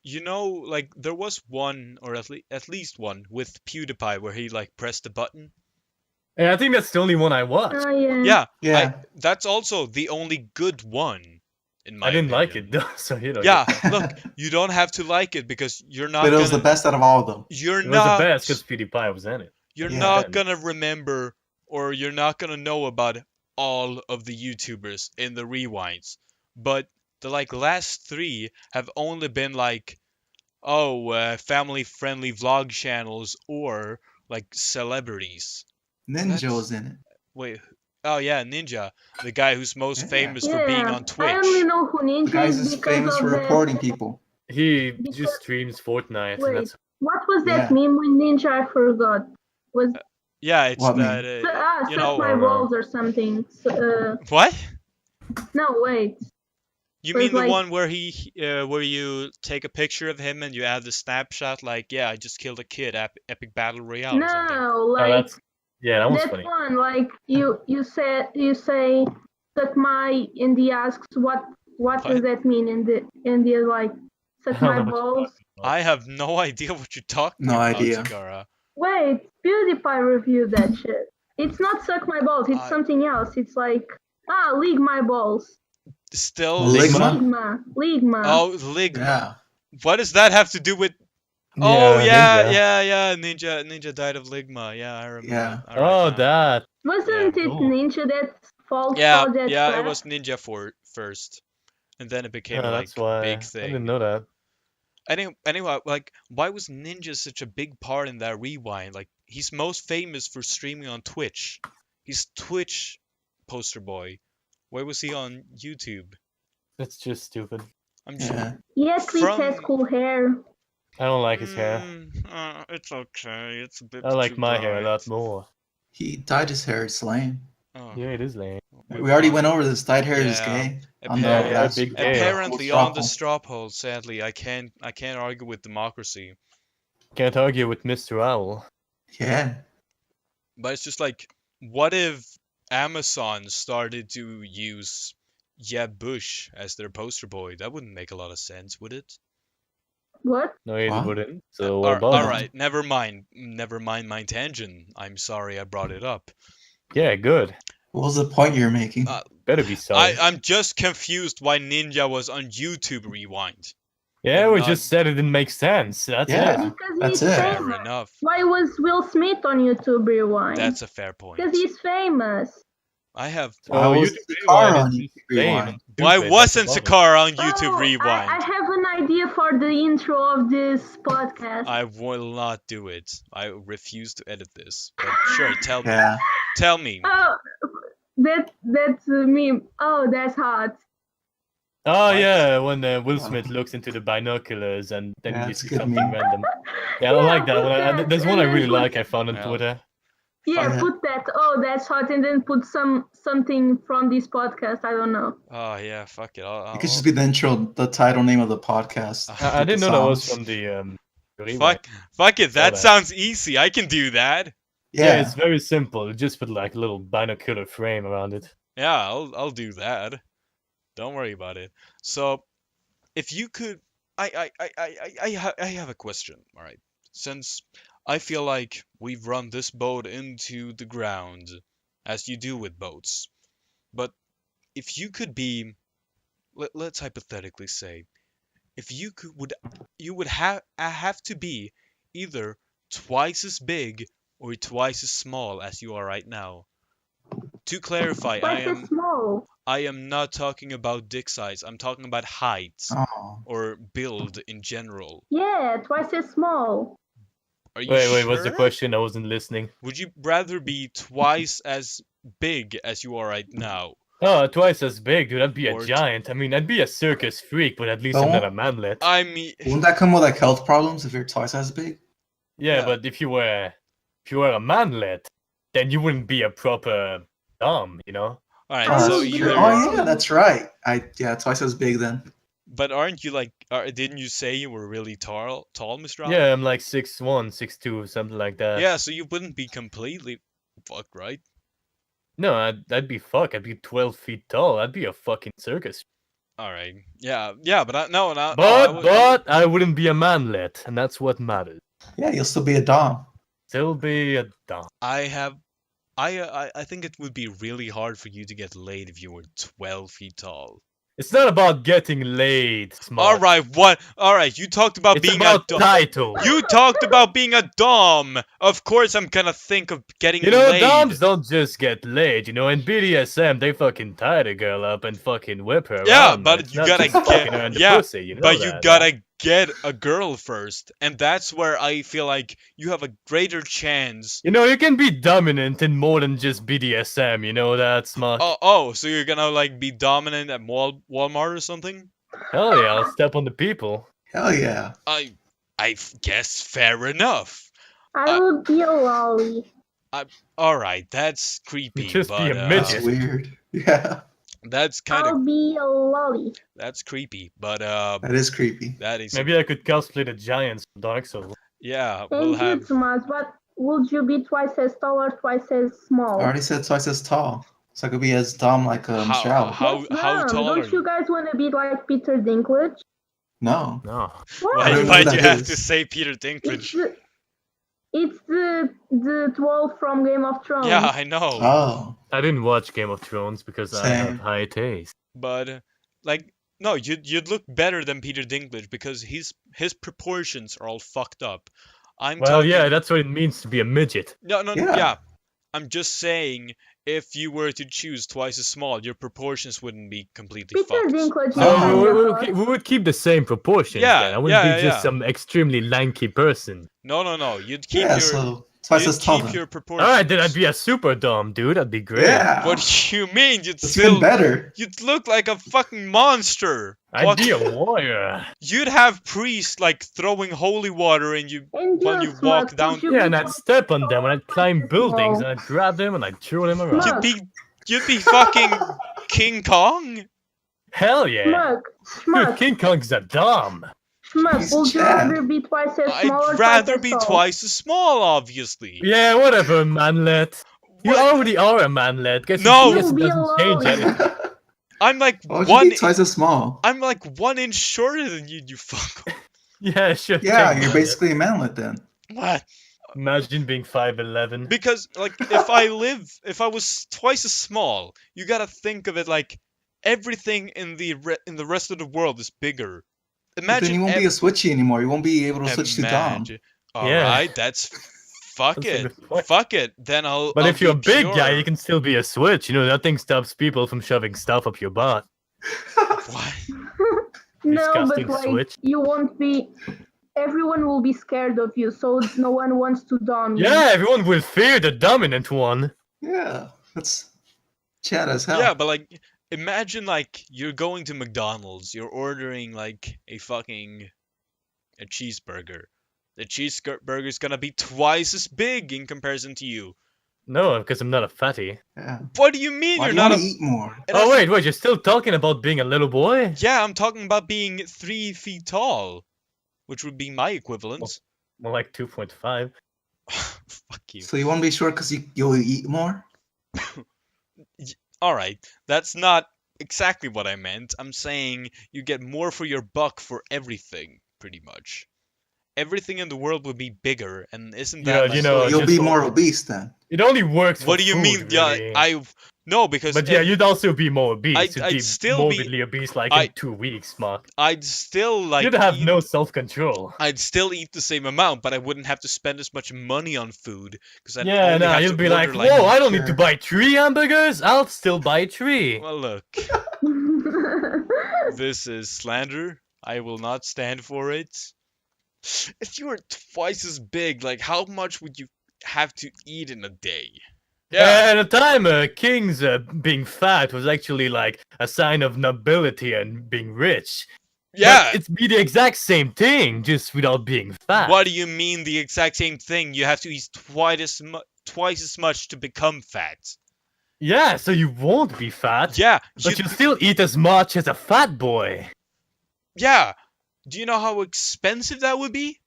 You know, like there was one, or at least one with PewDiePie where he like pressed the button. And I think that's the only one I watched. Oh yeah. Yeah, Yeah. that's also the only good one. In my I didn't like opinion. it though, so you know. Yeah, look, you don't have to like it because you're not. But it was gonna, the best out of all of them. You're It was not. the best because PewDiePie was in it. You're Yeah. not gonna remember, or you're not gonna know about all of the YouTubers in the rewinds. But the like last three have only been like, family-friendly vlog channels or like celebrities. Ninja was in it. Wait, Oh yeah, Ninja, the guy who's most Yeah. famous for being Yeah, on I only Twitch. know who The Ninja guy's is just because famous of for that. reporting people. He Because- just streams Fortnite, and Wait, that's what was that Yeah. meme with Ninja? I forgot. Was Yeah, it's What that you suck know my balls or something? what? No, wait. You was mean the like- one where where you take a picture of him and you add the snapshot like, yeah, I just killed a kid, epic battle royale or something. No, oh, like that's that one's that funny. one. Like you say suck my, and he asks what does that mean, and the like suck I my don't know what you're balls. talking about. I have no idea what you're talking No about, idea. Xicara. Wait, PewDiePie reviewed that shit. It's not suck my balls. It's something else. It's like league my balls. Still Ligma? Ligma. Oh, Ligma. Yeah. What does that have to do with? Oh yeah, Ninja died of Ligma. Yeah, I remember. Yeah. All right, Oh, now. that. Wasn't it cool. Ninja that false Yeah, for that yeah, trap? it was Ninja first, and then it became Yeah, like that's why big I thing. didn't know that. Anyway, like, why was Ninja such a big part in that rewind? Like, he's most famous for streaming on Twitch. He's Twitch poster boy. Why was he on YouTube? That's just stupid. I'm just. Yeah. He at least has From- cool hair. I don't like his hair. It's okay. It's a bit. I like too my hair a bright. lot more. He dyed his hair. It's lame. Oh. Yeah, it is lame. We already went over this. Dyed hair is Yeah. gay. On the Appar- last big gay. Apparently, straw on the poll. straw poll, sadly, I can't argue with democracy. Can't argue with Mr. Owl. Yeah. But it's just like, what if Amazon started to use Jeb Bush as their poster boy? That wouldn't make a lot of sense, would it? What? No, it What? wouldn't. So what about all it? right, never mind my tangent. I'm sorry I brought it up. Yeah, good. What was the point you're making? Better be sorry. I'm just confused why Ninja was on YouTube Rewind. Yeah, we not- just said it didn't make sense. That's Yeah. it. Because That's he's it. Fair famous. enough. Why was Will Smith on YouTube Rewind? That's a fair point. Because he's famous. I have. Why Oh, was YouTube Xicara Rewind on is YouTube insane Rewind? and Why stupid, wasn't that's above it. Xicara on YouTube Oh, Rewind? I have an idea for the intro of this podcast. I will not do it. I refuse to edit this. But sure, tell me. Yeah. Tell me. Oh, that's a meme. Oh, that's hot. Oh What? yeah, when Will Smith looks into the binoculars and then Yeah, you it's a see good something meme. random. Yeah, I like that put one. that, There's one I and then really put- like I found on Yeah. Twitter. Yeah, Yeah. put that. Oh, that's hot, and then put something from this podcast. I don't know. Oh yeah, fuck it. It could just be the intro, the title name of the podcast. I I didn't know that was Songs. from the Rewind. fuck it. That that. sounds easy. I can do that. Yeah, Yeah. it's very simple. Just put like a little binocular frame around it. Yeah, I'll do that. Don't worry about it. So, if you could, I have a question. All right, since I feel like we've run this boat into the ground, as you do with boats, but if you could be, let's hypothetically say, if you would have to be either twice as big or twice as small as you are right now. To clarify, Twice as small. I am not talking about dick size. I'm talking about height Oh. or build in general. Yeah, twice as small. Are you Wait, what's the sure? question? I wasn't listening. Would you rather be twice as big as you are right now? Oh, twice as big, dude. I'd be Or a t- giant. I mean, I'd be a circus freak, but at least I'm Don't- not a manlet. I mean, Wouldn't that come with like health problems if you're twice as big? Yeah, Yeah. but if you were a manlet, then you wouldn't be a proper dom, you know? all right. Oh, So yeah. either, Oh yeah, that's right. Twice as big then. but aren't you like? Didn't you say you were really tall, Mr. Allen? Yeah, I'm like 6'1", 6'2", something like that. Yeah. So you wouldn't be completely fucked, right? No, I'd be fuck. I'd be 12 feet tall. I'd be a fucking circus. All right. Yeah. Yeah. But no. I But I wouldn't be a manlet, and that's what matters. Yeah, you'll still be a dom. Still be a dom. I think it would be really hard for you to get laid if you were 12 feet tall. It's not about getting laid, Smuck. All right, what? All right, you talked about It's being about a dom. title. You talked about being a dom. Of course, I'm gonna think of getting You know, laid. doms don't just get laid. You know, in BDSM, they fucking tie the girl up and fucking whip her Yeah, around. but It's you not gotta just fucking get- her in the yeah, pussy, you know but you that. gotta get a girl first, and that's where I feel like you have a greater chance. You know, you can be dominant in more than just BDSM. You know that, Smuck? So you're gonna like be dominant at Walmart or something? Hell yeah, I'll step on the people. Hell yeah. I guess fair enough. I would be a lolly. All right, that's creepy. Just be but, a That's midget. weird. Yeah. That's kind I'll of be a lolly. that's creepy, but That is creepy. that is Maybe I could cosplay the giants from Dark Souls. yeah. Thank We'll you, have Tomas, but would you be twice as tall or twice as small? I already said twice as tall. So I could be as dumb like how Shroud. how tall are Don't you you? guys want to be like Peter Dinklage? No. No. Why don't know why'd who you that have is. to say Peter It's Dinklage? the dwarf from Game of Thrones. Yeah, I know. Oh. I didn't watch Game of Thrones because I have Same. high taste. But like no, you'd look better than Peter Dinklage because his proportions are all fucked up. I'm Well, talking yeah, that's what it means to be a midget. no Yeah. yeah. I'm just saying if you were to choose twice as small, your proportions wouldn't be completely Peter fucked. Dinklage is Oh, kind we, of we- hot. we would keep the same proportions Yeah, then. I wouldn't yeah, be just yeah. some extremely lanky person. No. You'd keep Yeah, your so twice you'd as tall. keep then. your proportions. Alright, then I'd be a super dumb dude. That'd be great. Yeah. What do you mean? You'd It's still even better. you'd look like a fucking monster. I'd be a warrior. You'd have priests like throwing holy water in you. And when you, you walk Smuck, down- would you Yeah, be and I'd twice step on as them tall and I'd or climb twice as buildings small? and I'd grab them and I'd throw them around. Smuck. You'd be fucking King Kong. Hell yeah. Schmuck, King Kong's a dumb. would you Chad. rather be twice as small or I'd rather twice be as tall? twice as small, obviously. Yeah, whatever, manlet. You What? already are a manlet. Guess No. guess it You'll be doesn't change alone. anything. I'm like Why would you one. be twice as small? I'm like 1 inch shorter than you. You fuck. Yeah, sure. Yeah, take you're that. basically a manlet then. What? Imagine being 5'11". Because like if I was twice as small, you gotta think of it like everything in the rest of the world is bigger. But Imagine. then you won't be a switchy anymore. You won't be able to switch to Dom. imagine- All Yeah. right, that's fuck That's a it. good point. Fuck it. Then I'll. But I'll if you're a be big guy, pure. you can still be a switch. You know, nothing stops people from shoving stuff up your butt. What? No, but Disgusting like switch. you won't be. Everyone will be scared of you, so no one wants to dom you. Yeah, everyone will fear the dominant one. Yeah, that's Chad as hell. Yeah, but like, imagine like you're going to McDonald's, you're ordering like a cheeseburger. The cheeseburger's gonna be twice as big in comparison to you. No, because I'm not a fatty. Yeah. What do you mean Why you're do you not want a? to eat more? It Oh, has- wait, you're still talking about being a little boy? Yeah, I'm talking about being 3 feet tall, which would be my equivalent. More like 2.5. Fuck you. So you want to be short because you'll eat more? All right, that's not exactly what I meant. I'm saying you get more for your buck for everything, pretty much. Everything in the world would be bigger, and isn't that? Yeah, like- you know, You'll be just- more obese then. It only works for What do you food, mean? really. Yeah, no, because But yeah, you'd also be more obese. I'd- You'd I'd be still be- morbidly obese like I- in 2 weeks, Mark. I'd still like. You'd have eat- no self-control. I'd still eat the same amount, but I wouldn't have to spend as much money on food because I'd Yeah, only nah, have you'll to be like, order, whoa, I don't need to Sure. buy 3 hamburgers, I'll still buy 3. Well, look, this is slander. I will not stand for it. If you were twice as big, like how much would you have to eat in a day? Yeah, At the time, kings being fat was actually like a sign of nobility and being rich. yeah. But it's be the exact same thing, just without being fat. What do you mean the exact same thing? You have to eat twice as much to become fat. Yeah, so you won't be fat, Yeah, but you'll still eat as much as a fat boy. yeah. Do you know how expensive that would be?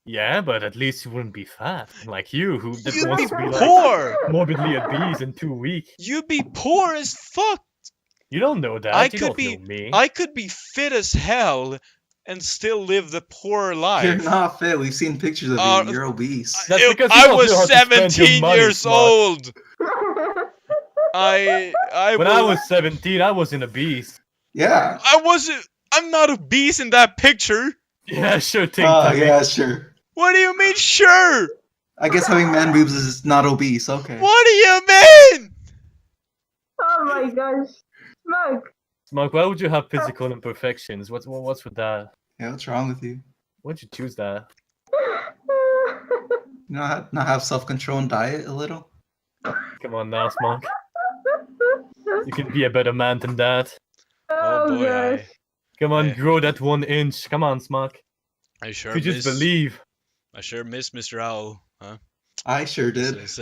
Yeah, but at least you wouldn't be fat, like you, who just You'd wants be to be like poor. morbidly obese in 2 weeks. You'd be poor as fuck. You don't know that. I you could don't be- know me. I could be fit as hell and still live the poor life. You're not fit. We've seen pictures of Uh, you. You're obese. That's If because you I don't was know how to spend your 17 money, years Smuck. old. I When I was 17, I wasn't obese. Yeah. I wasn't. I'm not obese in that picture. Yeah, sure thing. Oh, Tuggy. yeah, sure. What do you mean? Sure. I guess having man boobs is not obese. Okay. What do you mean? Oh my gosh. Smuck. Smuck, why would you have physical imperfections? What's with that? Yeah, what's wrong with you? Why'd you choose that? You know, not have self-control and diet a little? Come on now, Smuck. You can be a better man than that. Oh boy, gosh. Come on, I- grow that 1 inch. Come on, Smuck. I sure You just miss. believe. I sure miss Mr. Owl. Huh? I sure This did. is,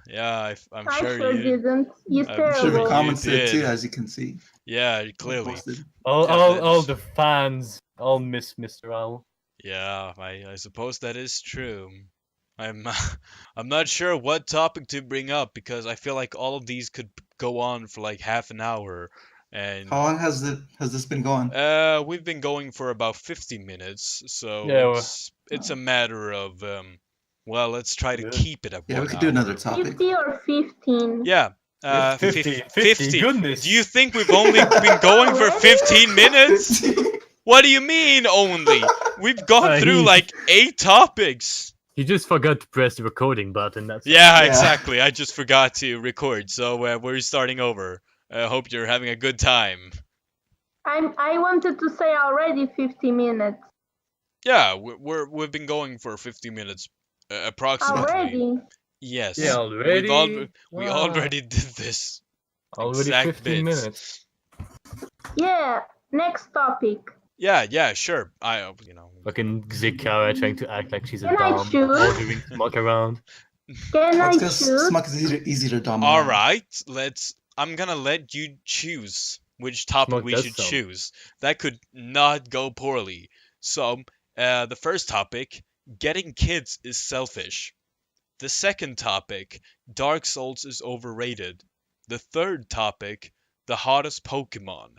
yeah, I'm I sure sure you. didn't. He's I'm I'm sure the you terrible. comments did too, did. as you can see. Yeah, clearly. Posted. All Yeah, the fans all miss Mr. Owl. Yeah, I suppose that is true. I'm I'm not sure what topic to bring up because I feel like all of these could go on for like half an hour, and How long has this been going? we've been going for about 50 minutes, so Yeah, well- it's a matter of well, let's try to Good. keep it at Yeah, we 1 could do hour. another topic. 50 or 15? Yeah, It's 50, 50, 50. goodness. Do you think we've only been going for 15 minutes? What do you mean only? We've gone through He's- like 8 topics. You just forgot to press the recording button. That's Yeah, Yeah. exactly. I just forgot to record, so we're starting over. I hope you're having a good time. I wanted to say already 50 minutes. Yeah, we've been going for 50 minutes approximately. Already? Yes. Yeah, already? We Wow. already did this. already exact 15 bits. minutes. Yeah, next topic. Yeah, sure. Fucking Xicara trying to act like she's a Can I dom, choose? ordering Smuck around. Can I That's because choose? Smuck is easy to dominate. All right, I'm gonna let you choose which topic Smoke we does should some. choose. That could not go poorly. So, the first topic, getting kids is selfish. The second topic, Dark Souls is overrated. The third topic, the hottest Pokemon.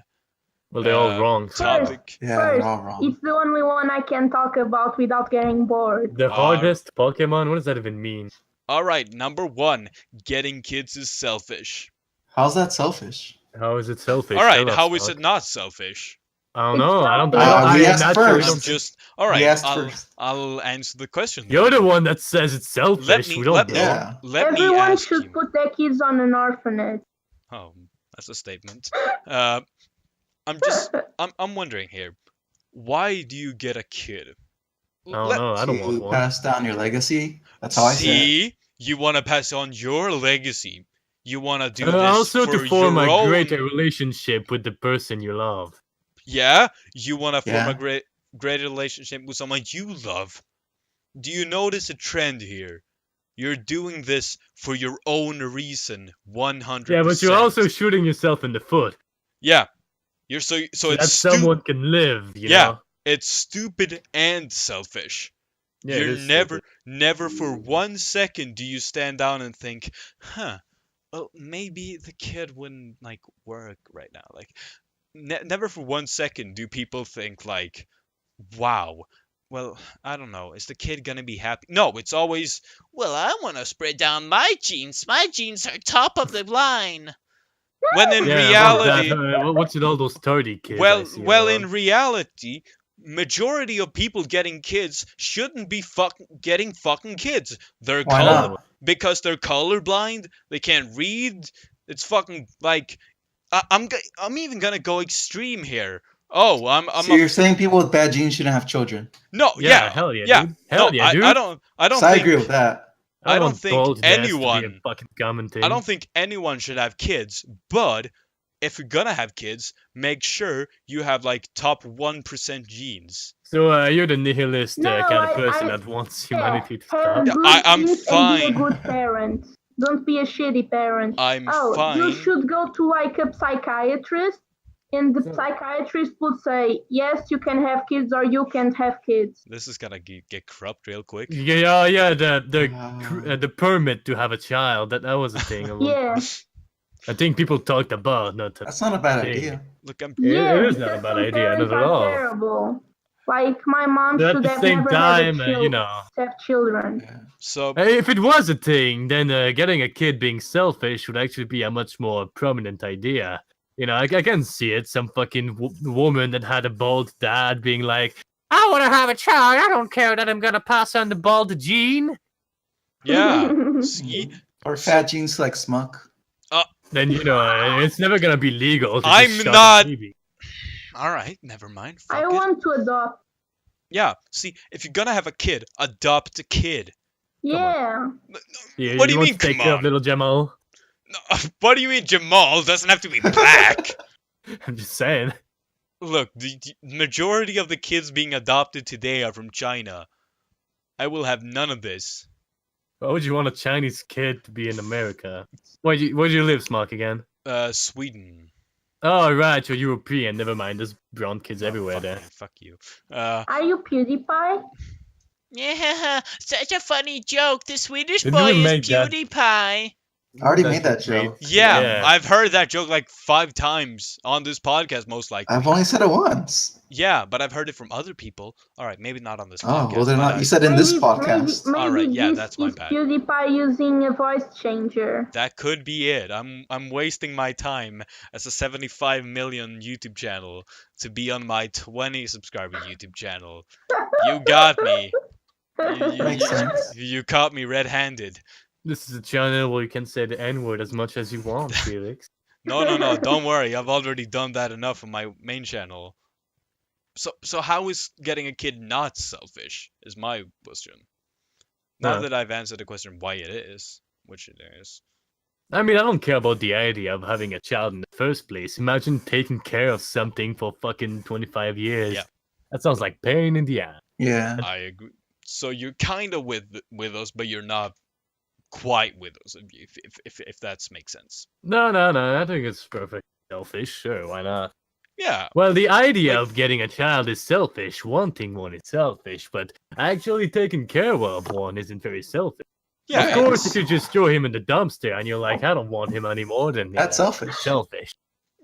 Well, they're all wrong. So Topic. Yeah, they're First, all wrong. it's the only one I can talk about without getting bored. the hardest Pokemon? What does that even mean? All right, number 1, getting kids is selfish. How's that selfish? How is it selfish? All right, Tell us, how is Smuck. it not selfish? I don't It's know. I don't. selfish. I We don't. asked naturally first. I'm don't- just all right. asked I'll first. I'll answer the question. You're then. the one that says it's selfish. Let me we don't let know. me, Yeah. let me Everyone ask should you. put their kids on an orphanage. Oh, that's a statement. I'm wondering here, why do you get a kid? I don't know. I don't want To one. pass down your legacy. That's how I say it. See, you want to pass on your legacy. You want to do And this also for to form your a own. greater relationship with the person you love. Yeah, you want to form Yeah. a great relationship with someone you love. Do you notice a trend here? You're doing this for your own reason, 100%. Yeah, but you're also shooting yourself in the foot. Yeah, you're so That it's someone can live. You Yeah. know? It's stupid and selfish. Yeah, it You're is never, stupid. never for 1 second do you stand down and think, huh, well, maybe the kid wouldn't like work right now. Like, never for 1 second do people think like, wow, well, I don't know, is the kid gonna be happy? No, it's always, well, I want to spread down my genes. My genes are top of the line. When in Yeah, reality, what's with all those 30 kids? I well, see well, around? in reality, majority of people getting kids shouldn't be getting fucking kids. They're Why color not? because they're colorblind. They can't read. It's fucking like I'm even gonna go extreme here. Oh, I'm So you're saying people with bad genes shouldn't have children? no, Yeah, yeah, hell yeah, yeah. dude. Hell no, yeah, dude. I don't So I think agree with that. I don't want think bald Ness to be a anyone- fucking common thing. I don't think anyone should have kids, but if you're gonna have kids, make sure you have like top 1% genes. So you're the nihilist No, kind of I- person I- that wants Yeah, humanity to have stop. good I'm genes and fine. be a good parent. Don't be a shitty parent. I'm You fine. should go to like a psychiatrist, and the psychiatrist would say, yes, you can have kids or you can't have kids. This is gonna get corrupt real quick. Yeah, Ah. the permit to have a child. That was a thing. Yeah. I think people talked about not to. That's not a bad Thing. idea. Look, I'm Yeah, it is not a because bad some idea, parents not at are all. terrible. Like my mom But at should the have same never time, had you know, have children. Yeah. so if it was a thing, then getting a kid being selfish would actually be a much more prominent idea. You know, I can see it. Some fucking woman that had a bald dad being like, "I want to have a child. I don't care that I'm gonna pass on the bald gene." yeah. See, Or fat genes like Smuck. Then you know it's never gonna be legal. To I'm just shove a not- baby. all right, never mind. I Fuck it. want to adopt. Yeah, see, if you're gonna have a kid, adopt a kid. Yeah. Yeah, What do you want mean, to take come care of on? little Jamal? No, what do you mean Jamal doesn't have to be black? I'm just saying. Look, the majority of the kids being adopted today are from China. I will have none of this. Why would you want a Chinese kid to be in America? Where do you live, Smuck, again? Sweden. Oh, right, you're European. Never mind, there's brown kids everywhere there. Fuck you. Are you PewDiePie? Yeah, such a funny joke. The Swedish Didn't boy we is make that- PewDiePie. I already That's made that great. joke. Yeah, Yeah. I've heard that joke like 5 times on this podcast, most likely. I've only said it once. Yeah, but I've heard it from other people. All right, maybe not on this Oh, podcast. well, they're but not. You said in this Maybe- podcast. Maybe, Alright, yeah, this that's my is bad. PewDiePie using a voice changer. that could be it. I'm wasting my time as a 75 million YouTube channel to be on my 20 subscriber YouTube channel. You got me. Makes sense. You caught me red-handed. This is a channel where you can say the N-word as much as you want, Felix. No, don't worry. I've already done that enough on my main channel. So how is getting a kid not selfish? Is my question. Now Huh. that I've answered the question why it is, which it is. I mean, I don't care about the idea of having a child in the first place. Imagine taking care of something for fucking 25 years. Yeah. That sounds like pain in the ass. Yeah. I agree. So you're kind of with us, but you're not quite with us. If that makes sense. No, I think it's perfect. Selfish, sure, why not? Yeah. Well, the idea Like- of getting a child is selfish. Wanting one is selfish, but actually taking care of one isn't very selfish. Yeah. Of course, if you just throw him in the dumpster and you're like, I don't want him anymore, then That's yeah, selfish. selfish.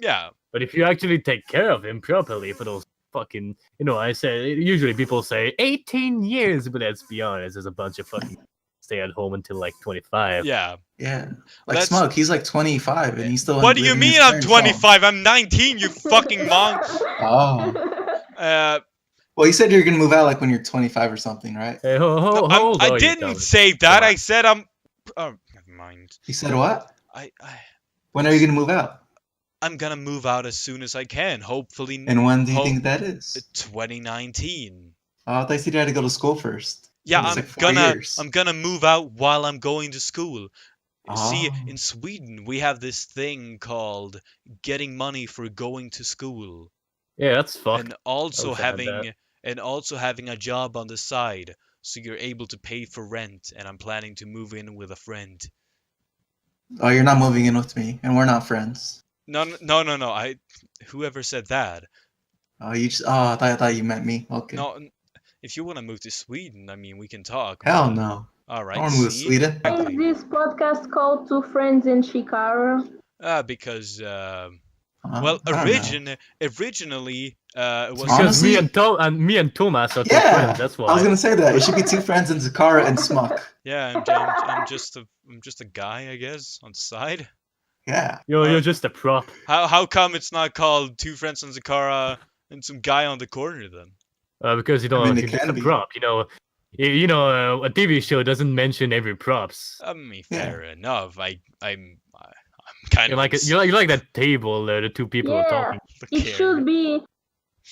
Yeah. But if you actually take care of him properly for those fucking, I say, usually people say 18 years, but let's be honest, there's a bunch of fucking stay at home until like 25. Yeah. Yeah. Like That's- Smuck, he's like 25 and he's still. What do you living in his mean I'm parents' home. 25? I'm 19. You fucking monk. Oh. Well, you said you're gonna move out like when you're 25 or something, right? Hey, No, how old I are you, didn't Thomas? say that. I said I'm. Oh, never mind. You said what? I When are you gonna move out? I'm gonna move out as soon as I can. Hopefully. And when do you Hope- think that is? 2019. Oh, I thought you said you had to go to school first. Yeah, It's I'm like 4 gonna years. I'm gonna move out while I'm going to school. See, Oh. in Sweden we have this thing called getting money for going to school, Yeah, that's fucked. and also Outside that. having a job on the side, so you're able to pay for rent. And I'm planning to move in with a friend. Oh, you're not moving in with me, and we're not friends. No. Whoever said that? Oh, you just. Oh, I thought you meant me. Okay. No. If you want to move to Sweden, I mean, we can talk. Hell but- no. All I right. want to move to see? Sweden. Why is this podcast called Two Friends in Xicara? Because I well, don't know. originally it was Because Honestly- me and Thomas are two Yeah, friends, that's why. I was gonna say that. It should be two friends in Xicara and Smuck. yeah. I'm just a guy, I guess, on the side. Yeah. You're just a prop. How come it's not called Two Friends on Xicara and some guy on the corner then? Because mean, you're it just can a be. prop. A TV show doesn't mention every props. I mean, Yeah. fair enough. I'm kind You're of like ins- you're like that table the two people are Yeah. talking. It care. should be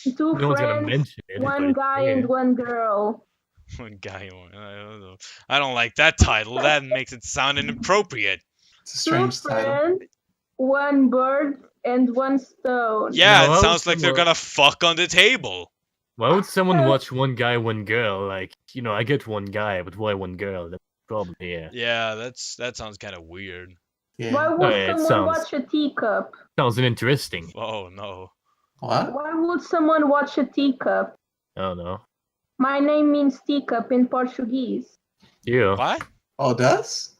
two No one's gonna friends, mention it. one guy and one girl. One guy. I don't know. I don't like that title. That makes it sound inappropriate. It's a Two strange title. friends, one bird, and one stone. Yeah, No, it I sounds was like they're somewhere- gonna fuck on the table. Why would someone watch one guy, one girl? Like, I get one guy, but why one girl? That's the problem here. Yeah, that sounds kind of weird. Yeah. Why would Yeah, it someone sounds- watch a teacup? Sounds interesting. Oh no. What? Why would someone watch a teacup? I don't know. My name means teacup in Portuguese. Yeah. What? Oh, it does?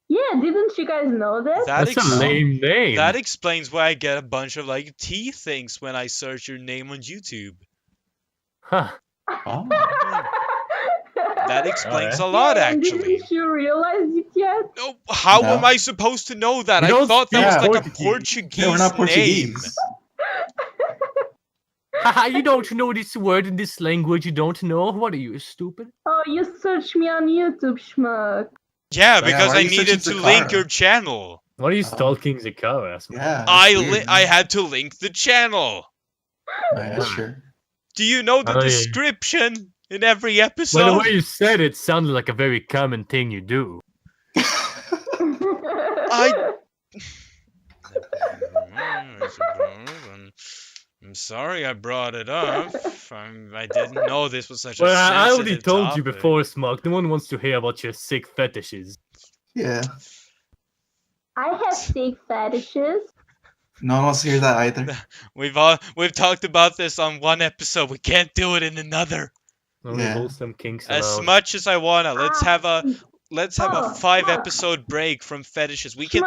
Yeah, didn't you guys know that? That's a lame name. That explains why I get a bunch of like tea things when I search your name on YouTube. Huh. Oh. That explains Alright. a lot, Yeah, and actually. Didn't you realize it yet? No, how No. am I supposed to know that? You I don't thought that was speak like a Portuguese. Portuguese Yeah, we're not name. Portuguese. Haha, you don't know this word in this language, you don't know? What are you, stupid? Oh, you search me on YouTube, Smuck. Yeah, because why are I you needed to searching link Xicara? your channel. What are you stalking Xicara? Yeah. that's I weird, I man. had to link the channel. Oh, yeah, sure. Do you know the Oh, yeah. description in every episode? Well, the way you said it sounded like a very common thing you do. I'm sorry I brought it up. I didn't know this was such a Well, I already sensitive told you topic. before, Smuck. No one wants to hear about your sick fetishes. Yeah. I have sick fetishes. No one wants to hear that either. We've talked about this on one episode. We can't do it in another. Only Yeah. wholesome kinks As allowed. much as I wanna, let's have a Oh, 5-episode break from fetishes. We can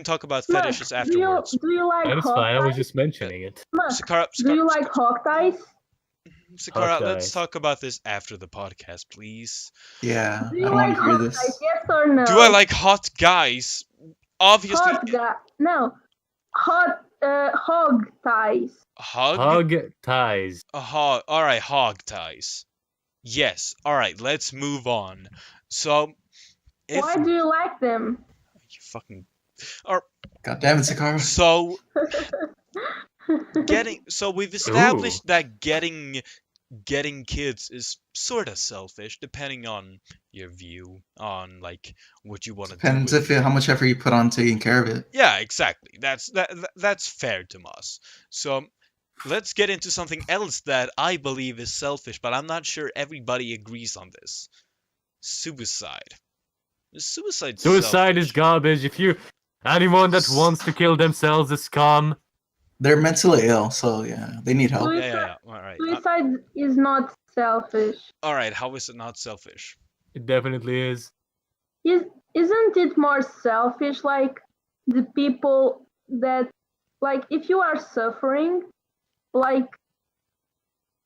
talk about Smuck, fetishes do afterwards. you like That's hog fine. I was ties? just mentioning it. Sakara, Do you like hog ties? Sakara, Hog let's ties. talk about this after the podcast, please. Yeah. Do I you don't like want to hear hog this. ties? Yes or no? Do I like hot guys? Obviously, No. Hog ties. Hog ties. All right, hog ties. Yes. All right, let's move on. So, if Why do you like them? you fucking God damn it, Xicara. so we've established that getting kids is sort of selfish, depending on your view on like what you want to do. Depends with if how much effort you put on taking care of it. Yeah, exactly. That's fair to us. So let's get into something else that I believe is selfish, but I'm not sure everybody agrees on this. Suicide. Suicide Suicide is garbage. If you anyone that wants to kill themselves is scum. They're mentally ill, so yeah, they need help. Yeah. All right. Suicide is not selfish. All right. How is it not selfish? It definitely is. Isn't it more selfish, like the people that, like, if you are suffering, like,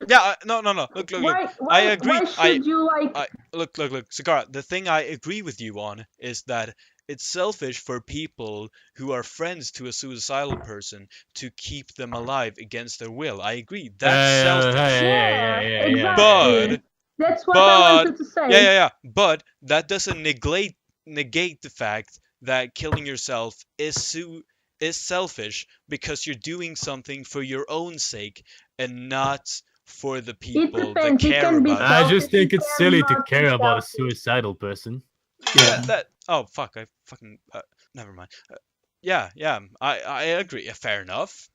Yeah. No. Look. why I agree. Why should you like? Look. Sakara, the thing I agree with you on is that it's selfish for people who are friends to a suicidal person to keep them alive against their will. I agree. That's selfish. Yeah. Exactly. That's what I But wanted to say. yeah. But that doesn't negate the fact that killing yourself is selfish because you're doing something for your own sake and not for the people that depends. It care can be about it. I just think It it's silly to cannot be care about a selfish. suicidal person. Yeah. Oh fuck! I fucking never mind. Yeah. I agree. Fair enough.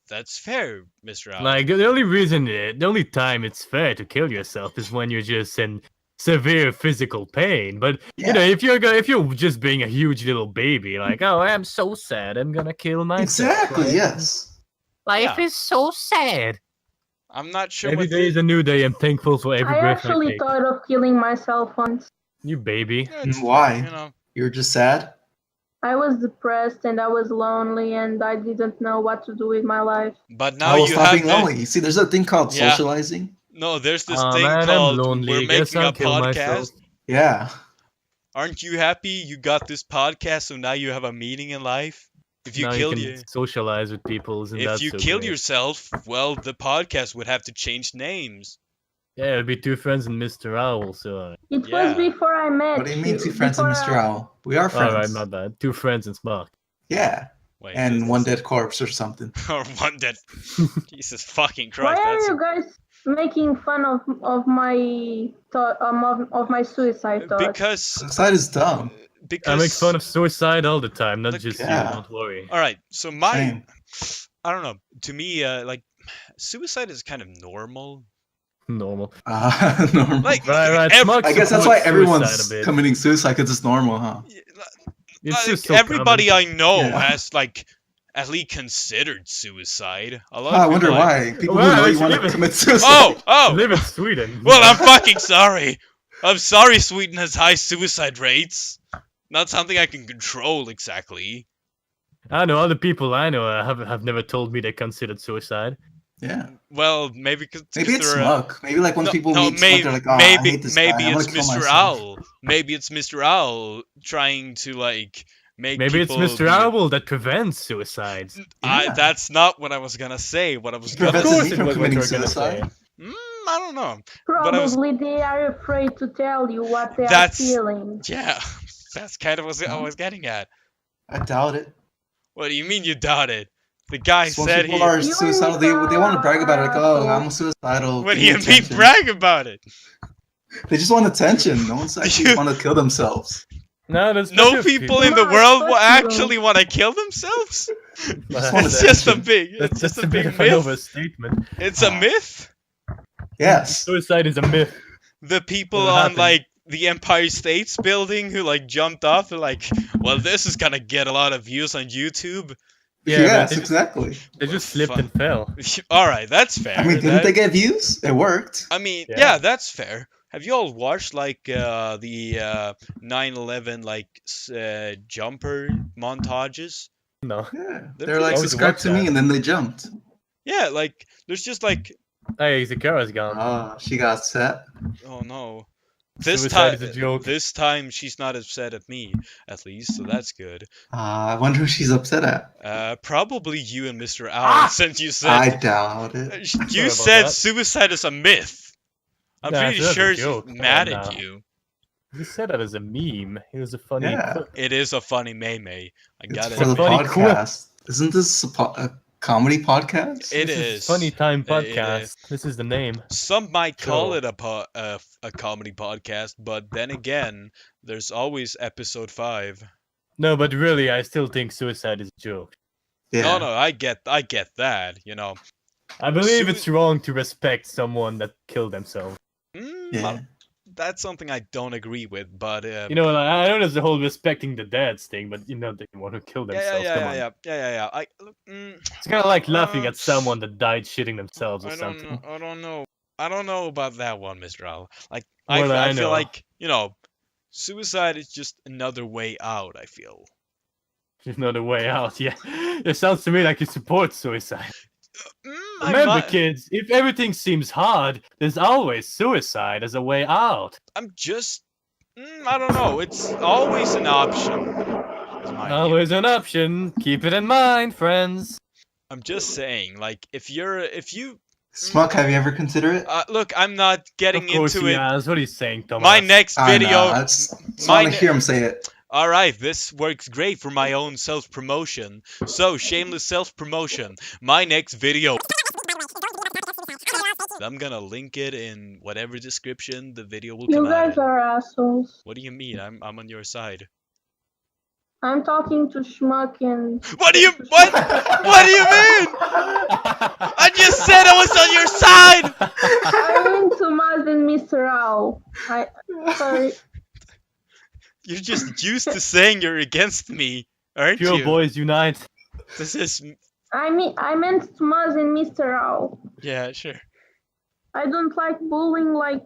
That's fair, Mr. Allen. Like the only time it's fair to kill yourself is when you're just in severe physical pain. But you know, if you're just being a huge little baby, like, oh, I'm so sad, I'm gonna kill myself. Exactly. right? Yes. Life is so sad. I'm not sure. Every what day is a new day. I'm thankful for every I breath I actually take. thought of killing myself once. You baby. Why? You know. You're just sad? I was depressed and I was lonely and I didn't know what to do with my life. But now I will you stop have being lonely. See, there's a thing called Yeah. socializing. No, there's this Aw, thing man, I'm called lonely. we're Guess making I'll a kill podcast. myself. Yeah. Aren't you happy you got this podcast, so now you have a meaning in life? If you Now kill you can socialize with people, isn't that if you so kill great? yourself, well, the podcast would have to change names. Yeah, it'd be two friends and Mr. Owl, so... It Yeah. was before I met What do you mean, you, two friends and before Mr. Owl? We are friends. Alright, my bad. Two friends and Smuck. Yeah. Wait, And one dead corpse or something. or one dead. Jesus fucking Why Christ! are That's you guys making fun of my of my suicide thoughts? because Suicide is dumb. because I make fun of suicide all the time, not Look- just Yeah. you, don't worry. All right, so my Same. I don't know. To me, like suicide is kind of normal. Normal. Normal. Like Right, ev- Smuck I guess that's why supports everyone's suicide a bit. committing suicide because it's normal, huh? It's like, just so everybody common. I know Yeah. has like at least considered suicide. A lot Oh, I of wonder people, like- why. People Well, who know I you want to live in- commit suicide. Oh, Live in Sweden. well, I'm fucking sorry. I'm sorry Sweden has high suicide rates. Not something I can control exactly. I know other people I know have never told me they considered suicide. Yeah. Well, maybe because Maybe it's Smuck. Maybe like when people meet Smuck, maybe, they're like, oh, I maybe, hate this maybe guy. I it's wanna kill Mr. myself. Owl. Maybe it's Mr. Owl trying to like make. Maybe it's people Mr. be- Owl that prevents suicides. Yeah. That's not what I was gonna say. What I was Prevents gonna me say. from was what committing you were gonna say. suicide. I don't know. But I was- Probably they are afraid to tell you what they are That's- feeling. Yeah, that's kind of what I was getting at. I doubt it. What do you mean you doubt it? The guy Just when said people he. are suicidal, they want to brag about it. Like, oh, I'm suicidal. What do give me you mean attention. brag about it? They just want attention. No one's actually want to kill themselves. No, there's No plenty of people in the No, world will fuck you. actually want to kill themselves. Just want It's just a attention. big. It's That's just a a bit big of an myth. overstatement. It's a myth. Yes. Suicide is a myth. The people What on happened? like the Empire State's building who like jumped off and like, well, this is gonna get a lot of views on YouTube. Yeah, yes, they just, exactly. they just slipped Fuck. and fell. All right, that's fair. I mean, didn't That- they get views? It worked. I mean, Yeah. yeah, that's fair. Have you all watched like the 9/11 like jumper montages? No. Yeah. They're They're like, pretty- subscribe to I would me, watch and then they jumped. Yeah, like there's just like, Hey, Xicara gone. Oh, she got set. oh no. This Suicide time, is a joke. this time she's not upset at me, at least, so that's good. I wonder who she's upset at. Probably you and Mr. Allen, since you I said doubt it. you about said that. suicide is a myth. I'm Yeah, pretty that's a sure she's joke. Come mad on at now. you. You said that as a meme. It was a funny Yeah. clip. It is a funny meme. I It's got for the it. funny quip. podcast. Isn't this a comedy podcast? It This is. Funny Time It Podcast. This is the name. Some might call Sure. it a comedy podcast, but then again, there's always episode 5. No, but really, I still think suicide is a joke. Yeah. No, I get that, you know. I believe Sui- it's wrong to respect someone that killed themselves. Yeah. That's something I don't agree with, but You know, like, I know there's the whole respecting the deads thing, but you know, they want to kill themselves. Come on. yeah. It's kind of like laughing Uh, at someone that died shitting themselves or I don't something. know. I don't know about that one, Mr. Al. Like, Well, I I feel know. like, you know, suicide is just another way out, I feel. There's no other way out. Yeah, it sounds to me like you support suicide. I Remember, might- kids, if everything seems hard, there's always suicide as a way out. I'm just, I don't know. It's always an option. is my view. Always an option. Keep it in mind, friends. I'm just saying, like, if you, Smuck, have you ever considered it? look, I'm not getting Of course into he it. has. What are you saying, Thomas? My next I video. know. I just my want to ne- hear him say it. All right, this works great for my own self-promotion. So, shameless self-promotion. My next video. I'm gonna link it in whatever description the video will You come out. guys in. are assholes. What do you mean? I'm on your side. I'm talking to Smuck and What do you what? What do you mean? I just said I was on your side. I mean Tomas and Mr. Owl. Sorry. You're just used to saying you're against me, aren't Pure you? boys unite. This is I meant Tomas and Mr. Owl. yeah, sure. I don't like bullying like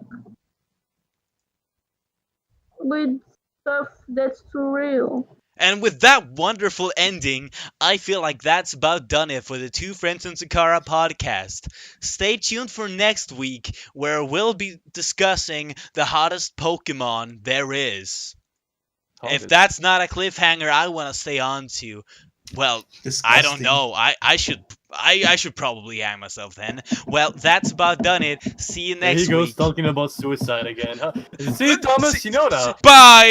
with stuff that's too real. And with that wonderful ending, I feel like that's about done it for the Two Friends in Xicara podcast. Stay tuned for next week, where we'll be discussing the hottest Pokemon there is. If that's not a cliffhanger I want to stay on to, well, I don't Disgusting. know. I should probably hang myself then. Well, that's about done it. See you There next he goes week. talking about suicide again. Huh? See, Thomas, you know that. Bye.